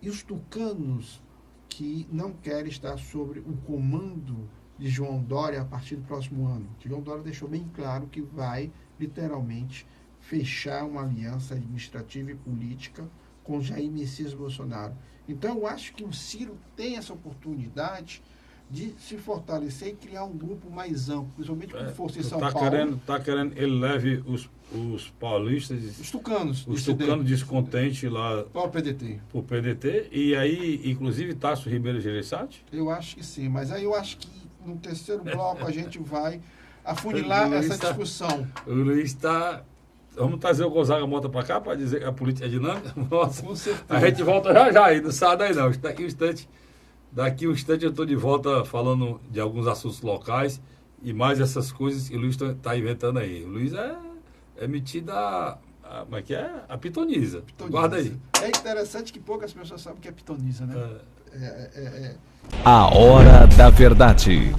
e os tucanos que não querem estar sobre o comando de João Dória a partir do próximo ano. João Dória deixou bem claro que vai, literalmente, fechar uma aliança administrativa e política com Jair Messias Bolsonaro. Então, eu acho que o Ciro tem essa oportunidade de se fortalecer e criar um grupo mais amplo, principalmente com força em São Paulo. Está querendo ele leve os paulistas, os tucanos descontentes lá para o PDT. Para o PDT, e aí, inclusive, Tasso Ribeiro Gereissati? Eu acho que sim, mas aí eu acho que no terceiro bloco a gente vai afunilar essa discussão. O Luiz está... Vamos trazer o Gonzaga Mota para cá para dizer que a política é dinâmica? Nossa, com certeza. A gente volta já aí, não sai daí não. Daqui um instante eu estou de volta falando de alguns assuntos locais e mais essas coisas que o Luiz está inventando aí. O Luiz é metido como é que é? A pitonisa. Guarda aí. É interessante que poucas pessoas sabem que é pitonisa, né? A Hora da Verdade.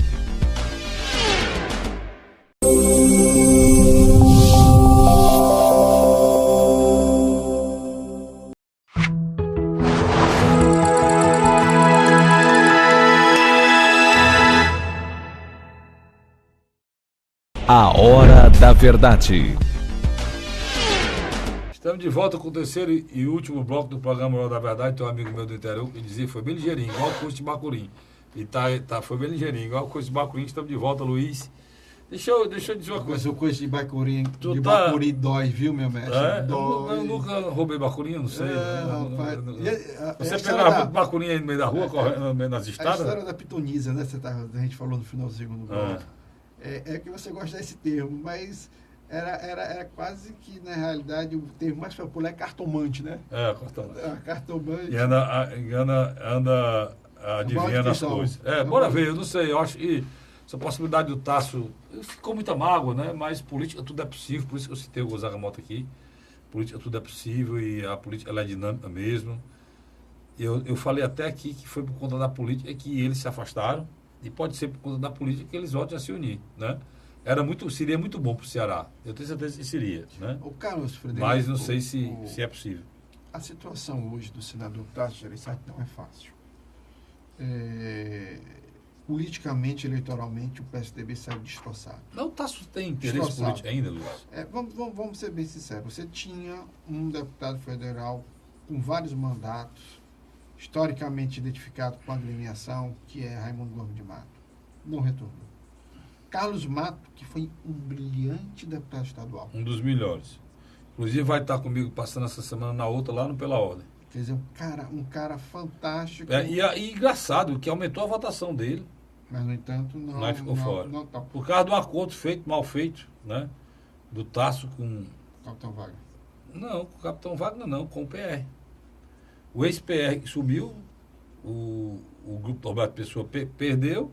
A Hora da Verdade. Estamos de volta com o terceiro e último bloco do programa Hora da Verdade. Tem um amigo meu do interior que dizia foi bem ligeirinho, igual o curso de Bacurim. E foi bem ligeirinho, igual o curso de Bacurim. Estamos de volta, Luiz. Deixa eu dizer uma coisa. Mas o curso de Bacurim, Bacurim dói, viu, meu mestre? Eu nunca roubei Bacurim, eu não sei. Rapaz. Você pegava muito Bacurim aí no meio da rua, correndo no meio das estradas? A história da pitonisa, né? A gente falou no final do segundo bloco. É que você gosta desse termo, mas era quase que, na realidade, o termo mais popular é cartomante, né? Cartomante. E anda adivinhando as coisas. Bora ver, eu não sei, eu acho que essa possibilidade do Tasso ficou muita mágoa, né? Mas política tudo é possível, por isso que eu citei o Gonzaga Mota aqui. Política tudo é possível e a política ela é dinâmica mesmo. Eu falei até aqui que foi por conta da política que eles se afastaram e pode ser por conta da política que eles voltem a se unir, né? Seria muito bom para o Ceará. Eu tenho certeza que seria, né? O Carlos Frederico, mas não sei se é possível. A situação hoje do senador Tasso Gereissati não é fácil. Politicamente, eleitoralmente, o PSDB saiu destroçado. Não, o Tasso tem interesse político ainda, Luiz? Vamos ser bem sinceros. Você tinha um deputado federal com vários mandatos, historicamente identificado com a agremiação, que é Raimundo Gomes de Mato. Não retornou. Carlos Mato, que foi um brilhante deputado estadual. Um dos melhores. Inclusive vai estar comigo passando essa semana na outra, lá no Pela Ordem. Quer dizer, um cara fantástico. E engraçado, que aumentou a votação dele. Mas, no entanto, não... Mas ficou fora. Não tá. Por causa do acordo mal feito, né? Do Tasso com... Capitão Wagner. Não, com o Capitão Wagner não, com o PR. O ex-PR subiu, o grupo do Roberto Pessoa perdeu,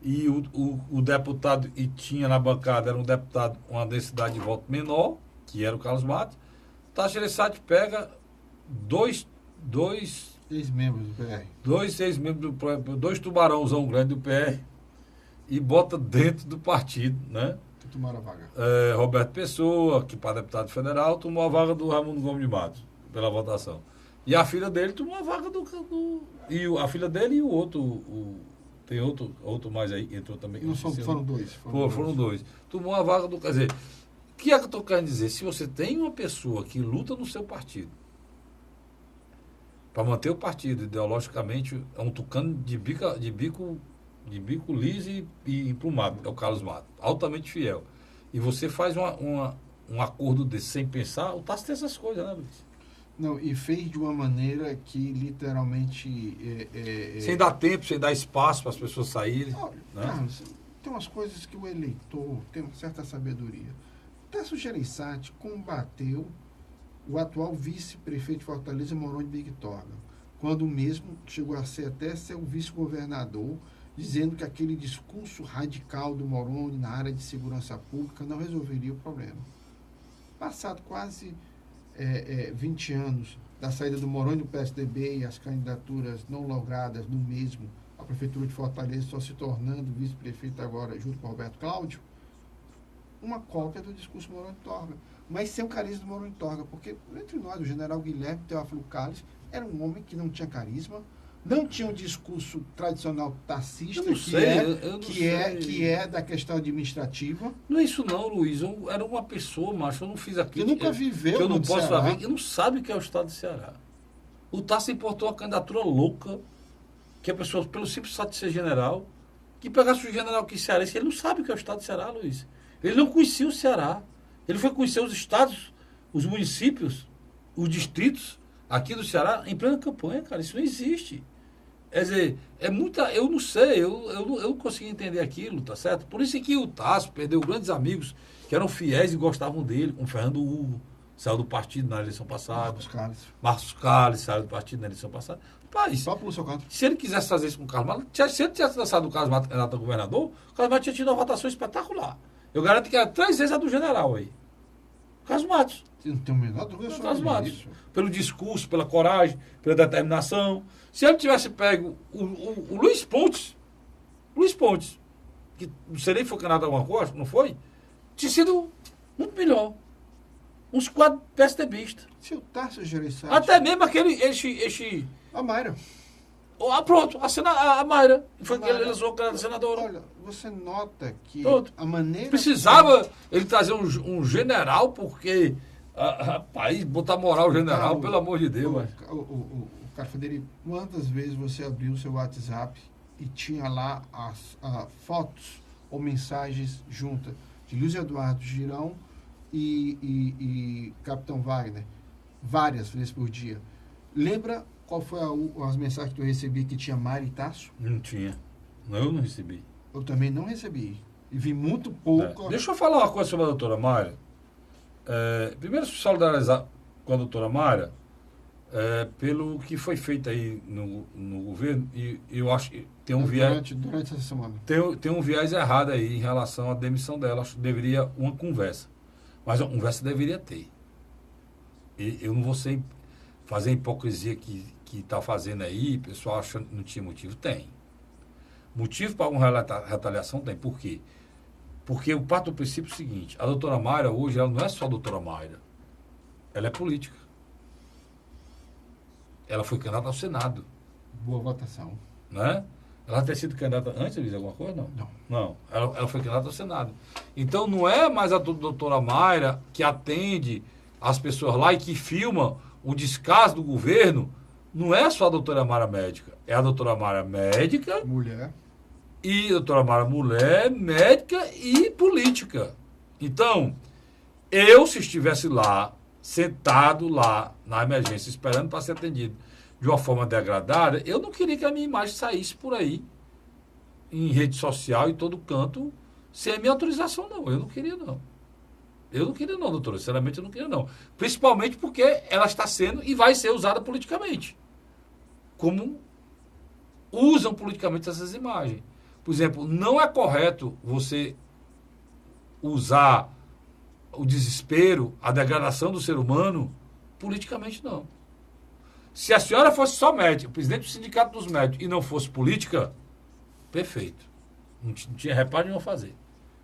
e o deputado que tinha na bancada era um deputado com uma densidade de voto menor, que era o Carlos Matos. Tasso Gereissati pega dois ex-membros do PR. Dois ex-membros do PR, dois tubarãozão grande do PR e bota dentro do partido, né? Que tomaram a vaga. Roberto Pessoa, que para deputado federal, tomou a vaga do Raimundo Gomes de Matos, pela votação. E a filha dele tomou a vaga a filha dele e o outro... Tem outro mais aí, entrou também. Não foram dois. Foram dois. Tomou a vaga do... Quer dizer, o que é que eu estou querendo dizer? Se você tem uma pessoa que luta no seu partido para manter o partido ideologicamente, é um tucano de bico liso e emplumado, é o Carlos Mato, altamente fiel. E você faz um acordo desse sem pensar, o Tasso tem essas coisas, né, Luiz? Não, e fez de uma maneira que literalmente... sem dar tempo, sem dar espaço para as pessoas saírem. Olha, né? Carlos, tem umas coisas que o eleitor tem uma certa sabedoria. Tasso Gereissati combateu o atual vice-prefeito de Fortaleza, Mourão de Bictorga, quando mesmo chegou a ser o vice-governador, dizendo que aquele discurso radical do Mourão na área de segurança pública não resolveria o problema. Passado quase 20 anos da saída do Mourão do PSDB e as candidaturas não logradas no mesmo, a Prefeitura de Fortaleza só se tornando vice-prefeito agora, junto com o Roberto Cláudio, uma cópia do discurso Mourão de Torga, mas sem o carisma do Mourão de Torga, porque entre nós, o general Guilherme Teófilo Calles era um homem que não tinha carisma, não tinha um discurso tradicional tassista, que é da questão administrativa. Não é isso não, Luiz. Eu era uma pessoa, macho, eu não fiz aquilo. Você nunca viveu que eu não no posso Ceará. saber, eu não sabe o que é o estado do Ceará. O Tasso importou uma candidatura louca, que a pessoa, pelo simples fato de ser general, que pegasse o general que cearense, ele não sabe o que é o estado do Ceará, Luiz. Ele não conhecia o Ceará. Ele foi conhecer os estados, os municípios, os distritos aqui do Ceará em plena campanha, cara. Isso não existe. Quer dizer, eu não sei, eu não consegui entender aquilo, tá certo? Por isso que o Tasso perdeu grandes amigos que eram fiéis e gostavam dele, como Fernando Hugo, saiu do partido na eleição passada. Marcos Calles saiu do partido na eleição passada. Rapaz, se ele quisesse fazer isso com o Carlos Mato, se ele tivesse lançado o Carlos Mato candidato a governador, o Carlos Mato tinha tido uma votação espetacular. Eu garanto que era 3 vezes a do general aí. Carlos Matos. Você não tem o menor dúvida sobre isso. Pelo discurso, pela coragem, pela determinação. Se ele tivesse pego o Luiz Pontes, que não sei nem se foi candidato a alguma coisa, não foi? Tinha sido muito melhor. Uns 4 PSDBistas. Se o Tasso Gereissati... Até mesmo aquele... A Mayra. Pronto, a Mayra. Foi que ele lançou a candidata a senadora. Olha, você nota que Pronto. a maneira... Precisava ele trazer um general, porque, rapaz, botar moral general, pelo amor de Deus. O Carlos Frederico, quantas vezes você abriu o seu WhatsApp e tinha lá as fotos ou mensagens juntas de Luiz Eduardo Girão e Capitão Wagner, várias vezes por dia. Lembra qual foi as mensagens que eu recebi que tinha Mari e Tasso? Não tinha. Eu não recebi. Eu também não recebi. E vi muito pouco. Deixa eu falar uma coisa sobre a doutora Mayra. Primeiro, se solidarizar com a doutora Mayra pelo que foi feito aí no governo, e eu acho que tem um viés... Durante essa semana. Tem um viés errado aí em relação à demissão dela. Acho que deveria uma conversa. Mas uma conversa deveria ter. E eu não vou fazer a hipocrisia que está fazendo aí, o pessoal achando que não tinha motivo. Tem. Motivo para uma retaliação tem. Por quê? Porque eu parto do princípio seguinte: a doutora Mayra hoje, ela não é só a doutora Mayra. Ela é política. Ela foi candidata ao Senado. Boa votação. Né? Ela ter sido candidata antes de dizer alguma coisa? Não. Não. Ela foi candidata ao Senado. Então não é mais a doutora Mayra que atende as pessoas lá e que filma o descaso do governo. Não é só a doutora Mayra médica. É a doutora Mayra médica. Mulher. E a doutora Mayra mulher, médica e política. Então, se estivesse lá, sentado lá na emergência, esperando para ser atendido de uma forma degradada, eu não queria que a minha imagem saísse por aí, em rede social, em todo canto, sem a minha autorização, não. Eu não queria, não. Eu não queria, não, doutora. Sinceramente, eu não queria, não. Principalmente porque ela está sendo e vai ser usada politicamente. Como usam politicamente essas imagens. Por exemplo, não é correto você usar o desespero, a degradação do ser humano, politicamente, não. Se a senhora fosse só médica, presidente do Sindicato dos Médicos, e não fosse política, perfeito. Não tinha reparo nenhum a fazer.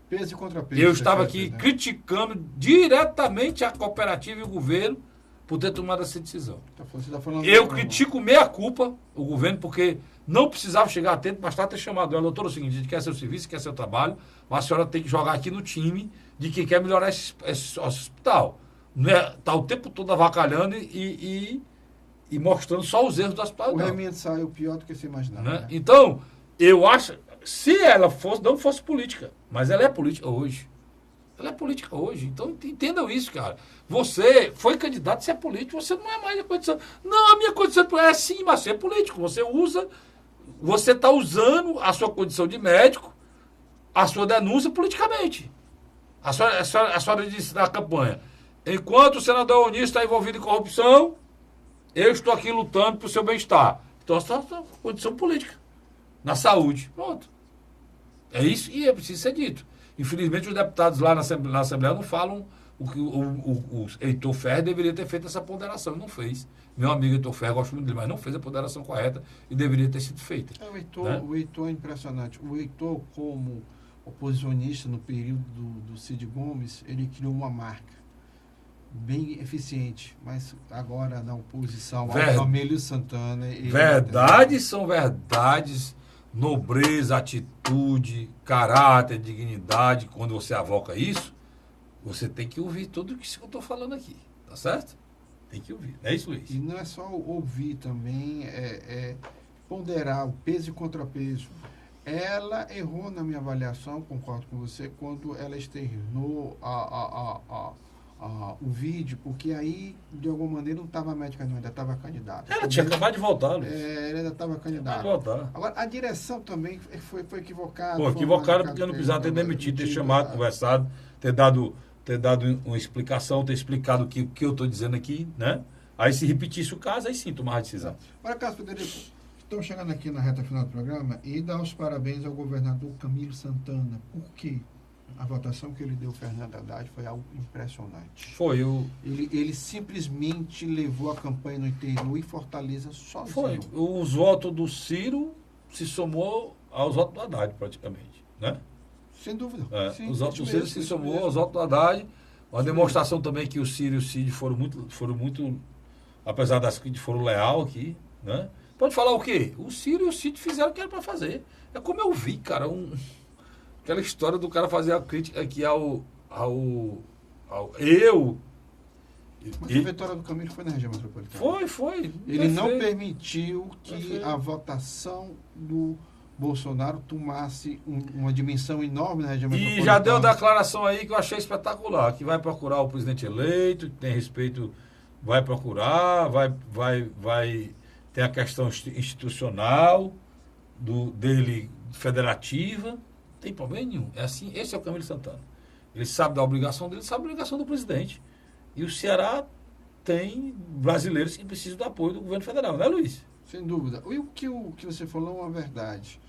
Peso e contrapeso. Eu estava aqui criticando diretamente a cooperativa e o governo por ter tomado essa decisão. Eu critico meia culpa o governo, porque não precisava chegar a tempo, bastava ter chamado ela. Doutor, é o seguinte: a gente quer seu serviço, quer seu trabalho, mas a senhora tem que jogar aqui no time de quem quer melhorar esse hospital. Não é, tá o tempo todo avacalhando e mostrando só os erros do hospital. O remédio saiu pior do que você imaginava. Né? Então, eu acho, se ela não fosse política, mas ela é política hoje. Ela é política hoje. Então, entendam isso, cara. Você foi candidato, você é político, você não é mais a condição. Não, a minha condição é sim, mas você é político. Você está usando a sua condição de médico, a sua denúncia politicamente. A senhora disse na campanha: enquanto o senador Onísio está envolvido em corrupção, eu estou aqui lutando para o seu bem-estar. Então, essa é a condição política. Na saúde. Pronto. É isso e é preciso ser dito. Infelizmente, os deputados lá na Assembleia não falam o que o Heitor Ferrer deveria ter feito essa ponderação. Não fez. Meu amigo Heitor Ferrer, gosto muito dele, mas não fez a ponderação correta e deveria ter sido feita. O Heitor é impressionante. O Heitor, como oposicionista no período do Cid Gomes, ele criou uma marca bem eficiente, mas agora na oposição ao Amélio Santana... Verdades são verdades, nobreza, atitude, caráter, dignidade. Quando você avoca isso, você tem que ouvir tudo isso que eu estou falando aqui, tá certo? Tem que ouvir, é isso, Luiz? E não é só ouvir também, ponderar o peso e contrapeso. Ela errou na minha avaliação, concordo com você, quando ela externou o vídeo, porque aí, de alguma maneira, não estava médica, não, ainda estava candidata. Ela tinha acabado de voltar, Luiz. Ela ainda estava candidata. Agora, a direção também foi equivocada. Pô, equivocada porque não precisava ter demitido, ter chamado, conversado, ter dado uma explicação, ter explicado o que eu estou dizendo aqui, né? Aí, se repetisse o caso, aí sim, tomar a decisão. Agora, Carlos Frederico, estamos chegando aqui na reta final do programa e dar os parabéns ao governador Camilo Santana. Por quê? A votação que ele deu ao Fernando Haddad foi algo impressionante. Ele simplesmente levou a campanha no interior e Fortaleza sozinho. Foi. Os votos do Ciro se somou aos votos do Haddad, praticamente, né? Sem dúvida. Sim, os votos do Ciro se somou aos votos do Haddad. Uma demonstração também que o Ciro e o Cid foram muito, apesar das críticas, foram leal aqui, né? Pode falar o quê? O Ciro e o Cid fizeram o que era para fazer. É como eu vi, cara, aquela história do cara fazer a crítica aqui ao eu. Mas a vitória do Camilo foi na região metropolitana. Foi. Ele não permitiu que a votação do Bolsonaro tomasse uma dimensão enorme na região metropolitana. E já deu declaração aí que eu achei espetacular, que vai procurar o presidente eleito, que tem respeito, vai procurar, vai ter a questão institucional dele federativa, não tem problema nenhum. É assim, esse é o Camilo Santana. Ele sabe da obrigação dele, sabe da obrigação do presidente. E o Ceará tem brasileiros que precisam do apoio do governo federal, não é, Luiz? Sem dúvida. E o que você falou é uma verdade.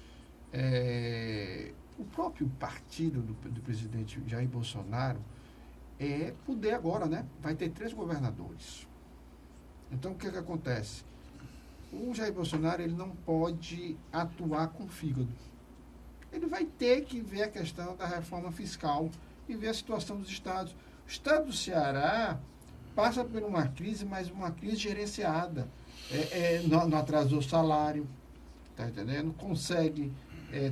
O próprio partido do presidente Jair Bolsonaro é poder agora, né? Vai ter 3 governadores. Então, o que acontece? O Jair Bolsonaro ele não pode atuar com fígado. Ele vai ter que ver a questão da reforma fiscal e ver a situação dos estados. O estado do Ceará passa por uma crise, mas uma crise gerenciada. Não atrasou o salário, tá entendendo?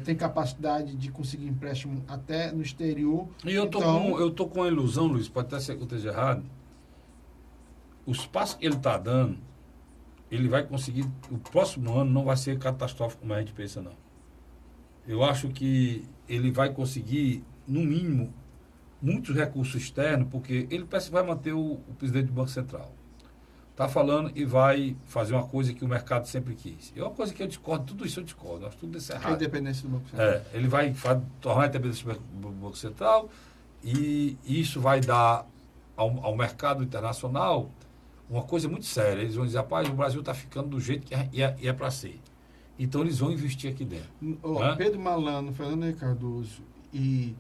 Tem capacidade de conseguir empréstimo até no exterior. E eu tô com a ilusão, Luiz, pode até ser que eu esteja errado. Os passos que ele está dando, ele vai conseguir. O próximo ano não vai ser catastrófico como a gente pensa, não. Eu acho que ele vai conseguir, no mínimo, muitos recursos externos, porque ele parece que vai manter o presidente do Banco Central. Está falando e vai fazer uma coisa que o mercado sempre quis. É uma coisa que eu discordo, tudo isso eu discordo, acho tudo isso errado. A independência do Banco Central. Ele vai tornar a independência do Banco Central e isso vai dar ao mercado internacional uma coisa muito séria. Eles vão dizer, rapaz, o Brasil está ficando do jeito que é para ser. Então eles vão investir aqui dentro. Pedro Malano, Fernando Henrique Cardoso e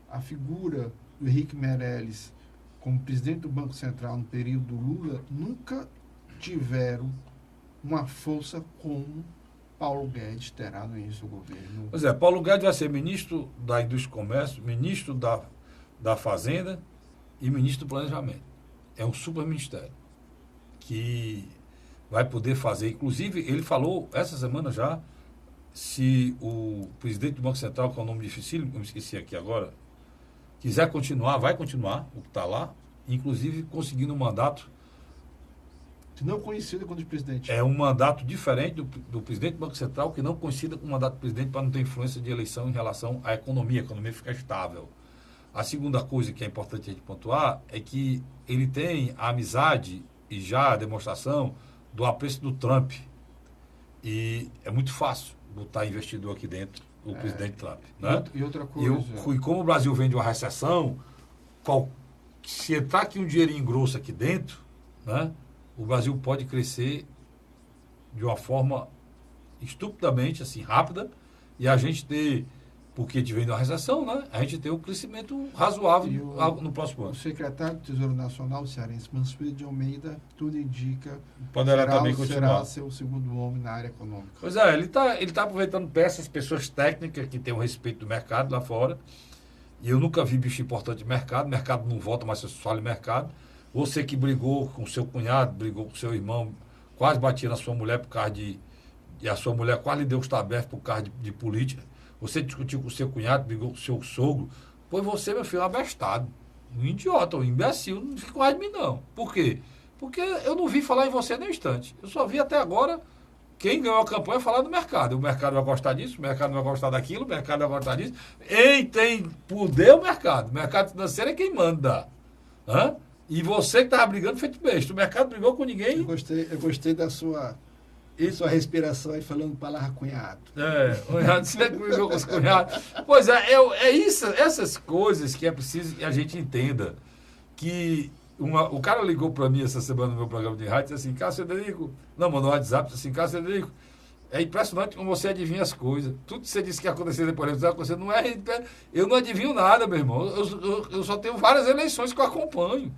a figura do Henrique Meirelles como presidente do Banco Central no período Lula nunca tiveram uma força como Paulo Guedes terá no início do governo. Pois é, Paulo Guedes vai ser ministro da Indústria e Comércio, ministro da Fazenda e ministro do Planejamento. É um super ministério que vai poder fazer. Inclusive, ele falou essa semana já, se o presidente do Banco Central, que é um nome difícil, eu me esqueci aqui agora, quiser continuar, vai continuar, o que está lá, inclusive conseguindo um mandato. Não conhecido quando presidente. É um mandato diferente do presidente do Banco Central, que não coincida com o mandato do presidente para não ter influência de eleição em relação à economia. A economia fica estável. A segunda coisa que é importante a gente pontuar é que ele tem a amizade e já a demonstração do apreço do Trump. E é muito fácil botar investidor aqui dentro, o presidente Trump. Né? E outra coisa... E como o Brasil vem de uma recessão, se entrar aqui um dinheirinho grosso aqui dentro, né, o Brasil pode crescer de uma forma estupidamente, assim, rápida, e a gente ter, porque a gente vem de uma recessão, né, a gente ter um crescimento razoável no próximo ano. O secretário do Tesouro Nacional, o cearense Mansueto de Almeida, tudo indica poderá também continuar. Será ser o segundo homem na área econômica. Pois é, ele tá aproveitando peças, pessoas técnicas que têm o respeito do mercado lá fora. E eu nunca vi bicho importante de mercado. Mercado não volta, mas você fala em mercado. Você que brigou com seu cunhado, brigou com seu irmão, quase batia na sua mulher por causa e a sua mulher quase lhe deu os tabertos por causa de política. Você discutiu com o seu cunhado, brigou com o seu sogro. Pois você, meu filho, é um abestado. Um idiota, um imbecil. Não fica com raiva de mim, não. Por quê? Porque eu não vi falar em você nem um instante. Eu só vi até agora quem ganhou a campanha falar do mercado. O mercado vai gostar disso, o mercado vai gostar daquilo, o mercado vai gostar disso. Quem tem poder é o mercado. O mercado financeiro é quem manda. Hã? E você que estava brigando feito besta. O mercado brigou com ninguém. Eu gostei da sua respiração aí falando palavra cunhado. Cunhado, você brigou com os cunhados. Pois é isso, essas coisas que é preciso que a gente entenda. Que o cara ligou para mim essa semana no meu programa de rádio e disse assim, Cássio Frederico, não, mandou um WhatsApp, disse assim, Cássio Frederico, é impressionante como você adivinha as coisas. Tudo que você disse que ia acontecer depois vai acontecer, não é. Eu não adivinho nada, meu irmão. Eu só tenho várias eleições que eu acompanho.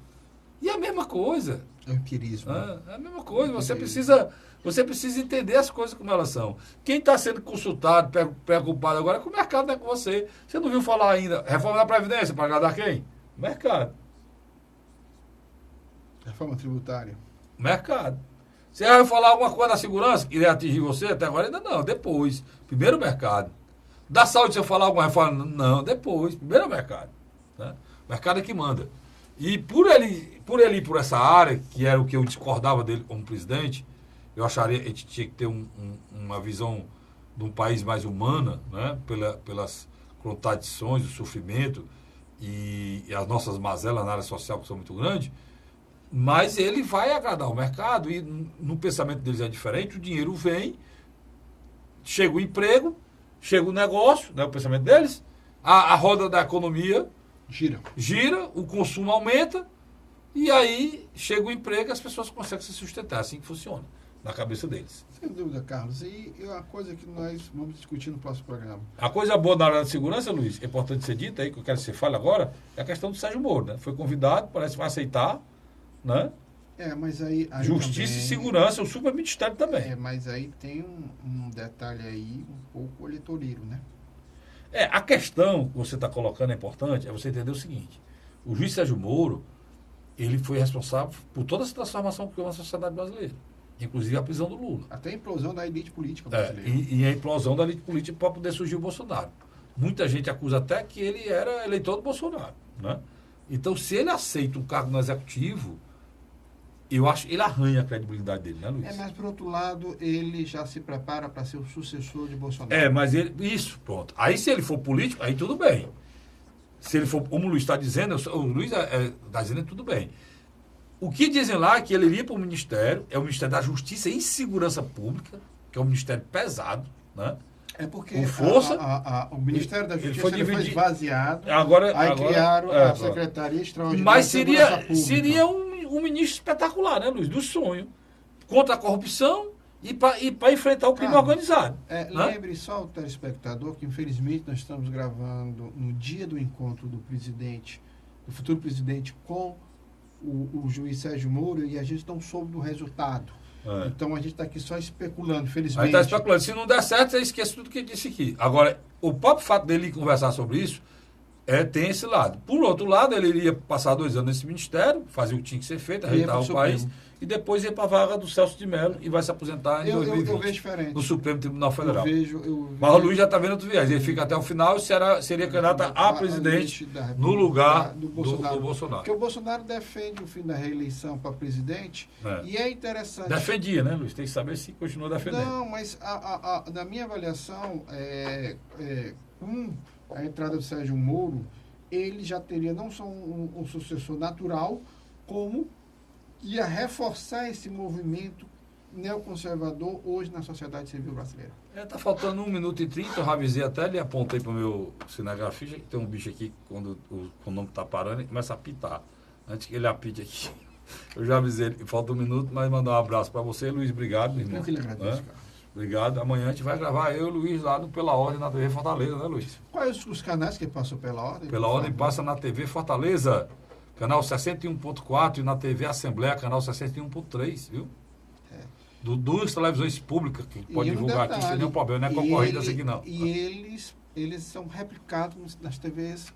E é a mesma coisa. É empirismo. É a mesma coisa. Você precisa entender as coisas como elas são. Quem está sendo consultado, preocupado agora é com o mercado, não é com você. Você não viu falar ainda, reforma da Previdência, para agradar quem? O mercado. Reforma tributária. Mercado. Você vai falar alguma coisa da segurança que iria atingir você? Até agora ainda não, depois. Primeiro o mercado. Da saúde, se eu falar alguma reforma? Não, depois. Primeiro o mercado. Né? O mercado é que manda. E por ele ir por essa área, que era o que eu discordava dele como presidente, eu acharia que a gente tinha que ter uma visão de um país mais humana, né? Pelas contradições, o sofrimento e as nossas mazelas na área social que são muito grandes, mas ele vai agradar o mercado e no pensamento deles é diferente, o dinheiro vem, chega o emprego, chega o negócio, né? O pensamento deles, a roda da economia gira, o consumo aumenta e aí chega o emprego e as pessoas conseguem se sustentar, assim que funciona na cabeça deles. Sem dúvida, Carlos. E é uma coisa que nós vamos discutir no próximo programa. A coisa boa na área de segurança, Luiz, é importante ser dita aí, que eu quero que você fale agora, é a questão do Sérgio Moro, né? Foi convidado, parece que vai aceitar, né? Mas aí Justiça também, e Segurança, o superministério também. Mas aí tem um detalhe aí um pouco eleitoreiro, né? A questão que você está colocando é importante, é você entender o seguinte, o juiz Sérgio Moro, ele foi responsável por toda essa transformação que houve na sociedade brasileira. Inclusive a prisão do Lula. Até a implosão da elite política brasileira. E a implosão da elite política para poder surgir o Bolsonaro. Muita gente acusa até que ele era eleitor do Bolsonaro. Né? Então, se ele aceita um cargo no Executivo, eu acho que ele arranha a credibilidade dele, né, Luiz? Mas, por outro lado, ele já se prepara para ser o sucessor de Bolsonaro. Mas ele... Isso, pronto. Aí, se ele for político, aí tudo bem. Se ele for, como o Luiz está dizendo, o Luiz está dizendo tudo bem. O que dizem lá é que ele iria para o Ministério, é o Ministério da Justiça e Segurança Pública, que é um ministério pesado, né? Porque com força, o Ministério da Justiça foi esvaziado, agora criaram a Secretaria Extraordinária mas de Segurança Pública. seria um ministro espetacular, né, Luiz? Do sonho. Contra a corrupção e para enfrentar o crime organizado. Né? Lembre só o telespectador que, infelizmente, nós estamos gravando no dia do encontro do presidente, do futuro presidente com o juiz Sérgio Moro, e a gente não soube do resultado. Então a gente está aqui só especulando, felizmente. Aí está especulando. Se não der certo, você esquece tudo que ele disse aqui. Agora, o próprio fato dele conversar sobre isso tem esse lado. Por outro lado, ele iria passar 2 anos nesse ministério, fazer o que tinha que ser feito, arreitar o país, e depois ir para a vaga do Celso de Mello e vai se aposentar em 2020. Eu vejo diferente. No Supremo Tribunal Federal. Eu vejo. Mas o Luiz já está vendo outro viés. Ele fica até o final e seria candidato a presidente no lugar do Bolsonaro. Porque o Bolsonaro defende o fim da reeleição para presidente e é interessante. Defendia, né, Luiz? Tem que saber se continua defendendo. Não, mas na minha avaliação, com a entrada do Sérgio Moro, ele já teria não só um sucessor natural, como ia reforçar esse movimento neoconservador hoje na sociedade civil brasileira. Está faltando 1 minuto e 30, eu avisei até, ele apontei para o meu cinegrafista, que tem um bicho aqui, quando o nome está parando, ele começa a apitar. Antes que ele apite aqui, eu já avisei ele, falta 1 minuto, mas mandar um abraço para você, Luiz, obrigado, meu irmão. Eu que lhe agradeço, cara. Obrigado. Amanhã a gente vai gravar eu e o Luiz lá no Pela Ordem na TV Fortaleza, né, Luiz? Quais os canais que passam Pela Ordem? Pela Ordem passa na TV Fortaleza, canal 61.4 e na TV Assembleia, canal 61.3, viu? Duas televisões públicas que pode divulgar aqui sem nenhum problema, não é concorrida essa aqui não. E eles são replicados nas TVs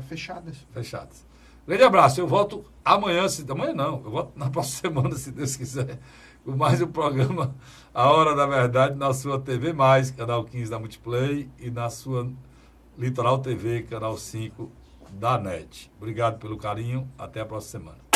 fechadas. Fechadas. Grande abraço, eu volto amanhã, amanhã não, eu volto na próxima semana, se Deus quiser, com mais um programa A Hora da Verdade na sua TV+, canal 15 da Multiplay, e na sua Litoral TV, canal 5 da NET. Obrigado pelo carinho, até a próxima semana.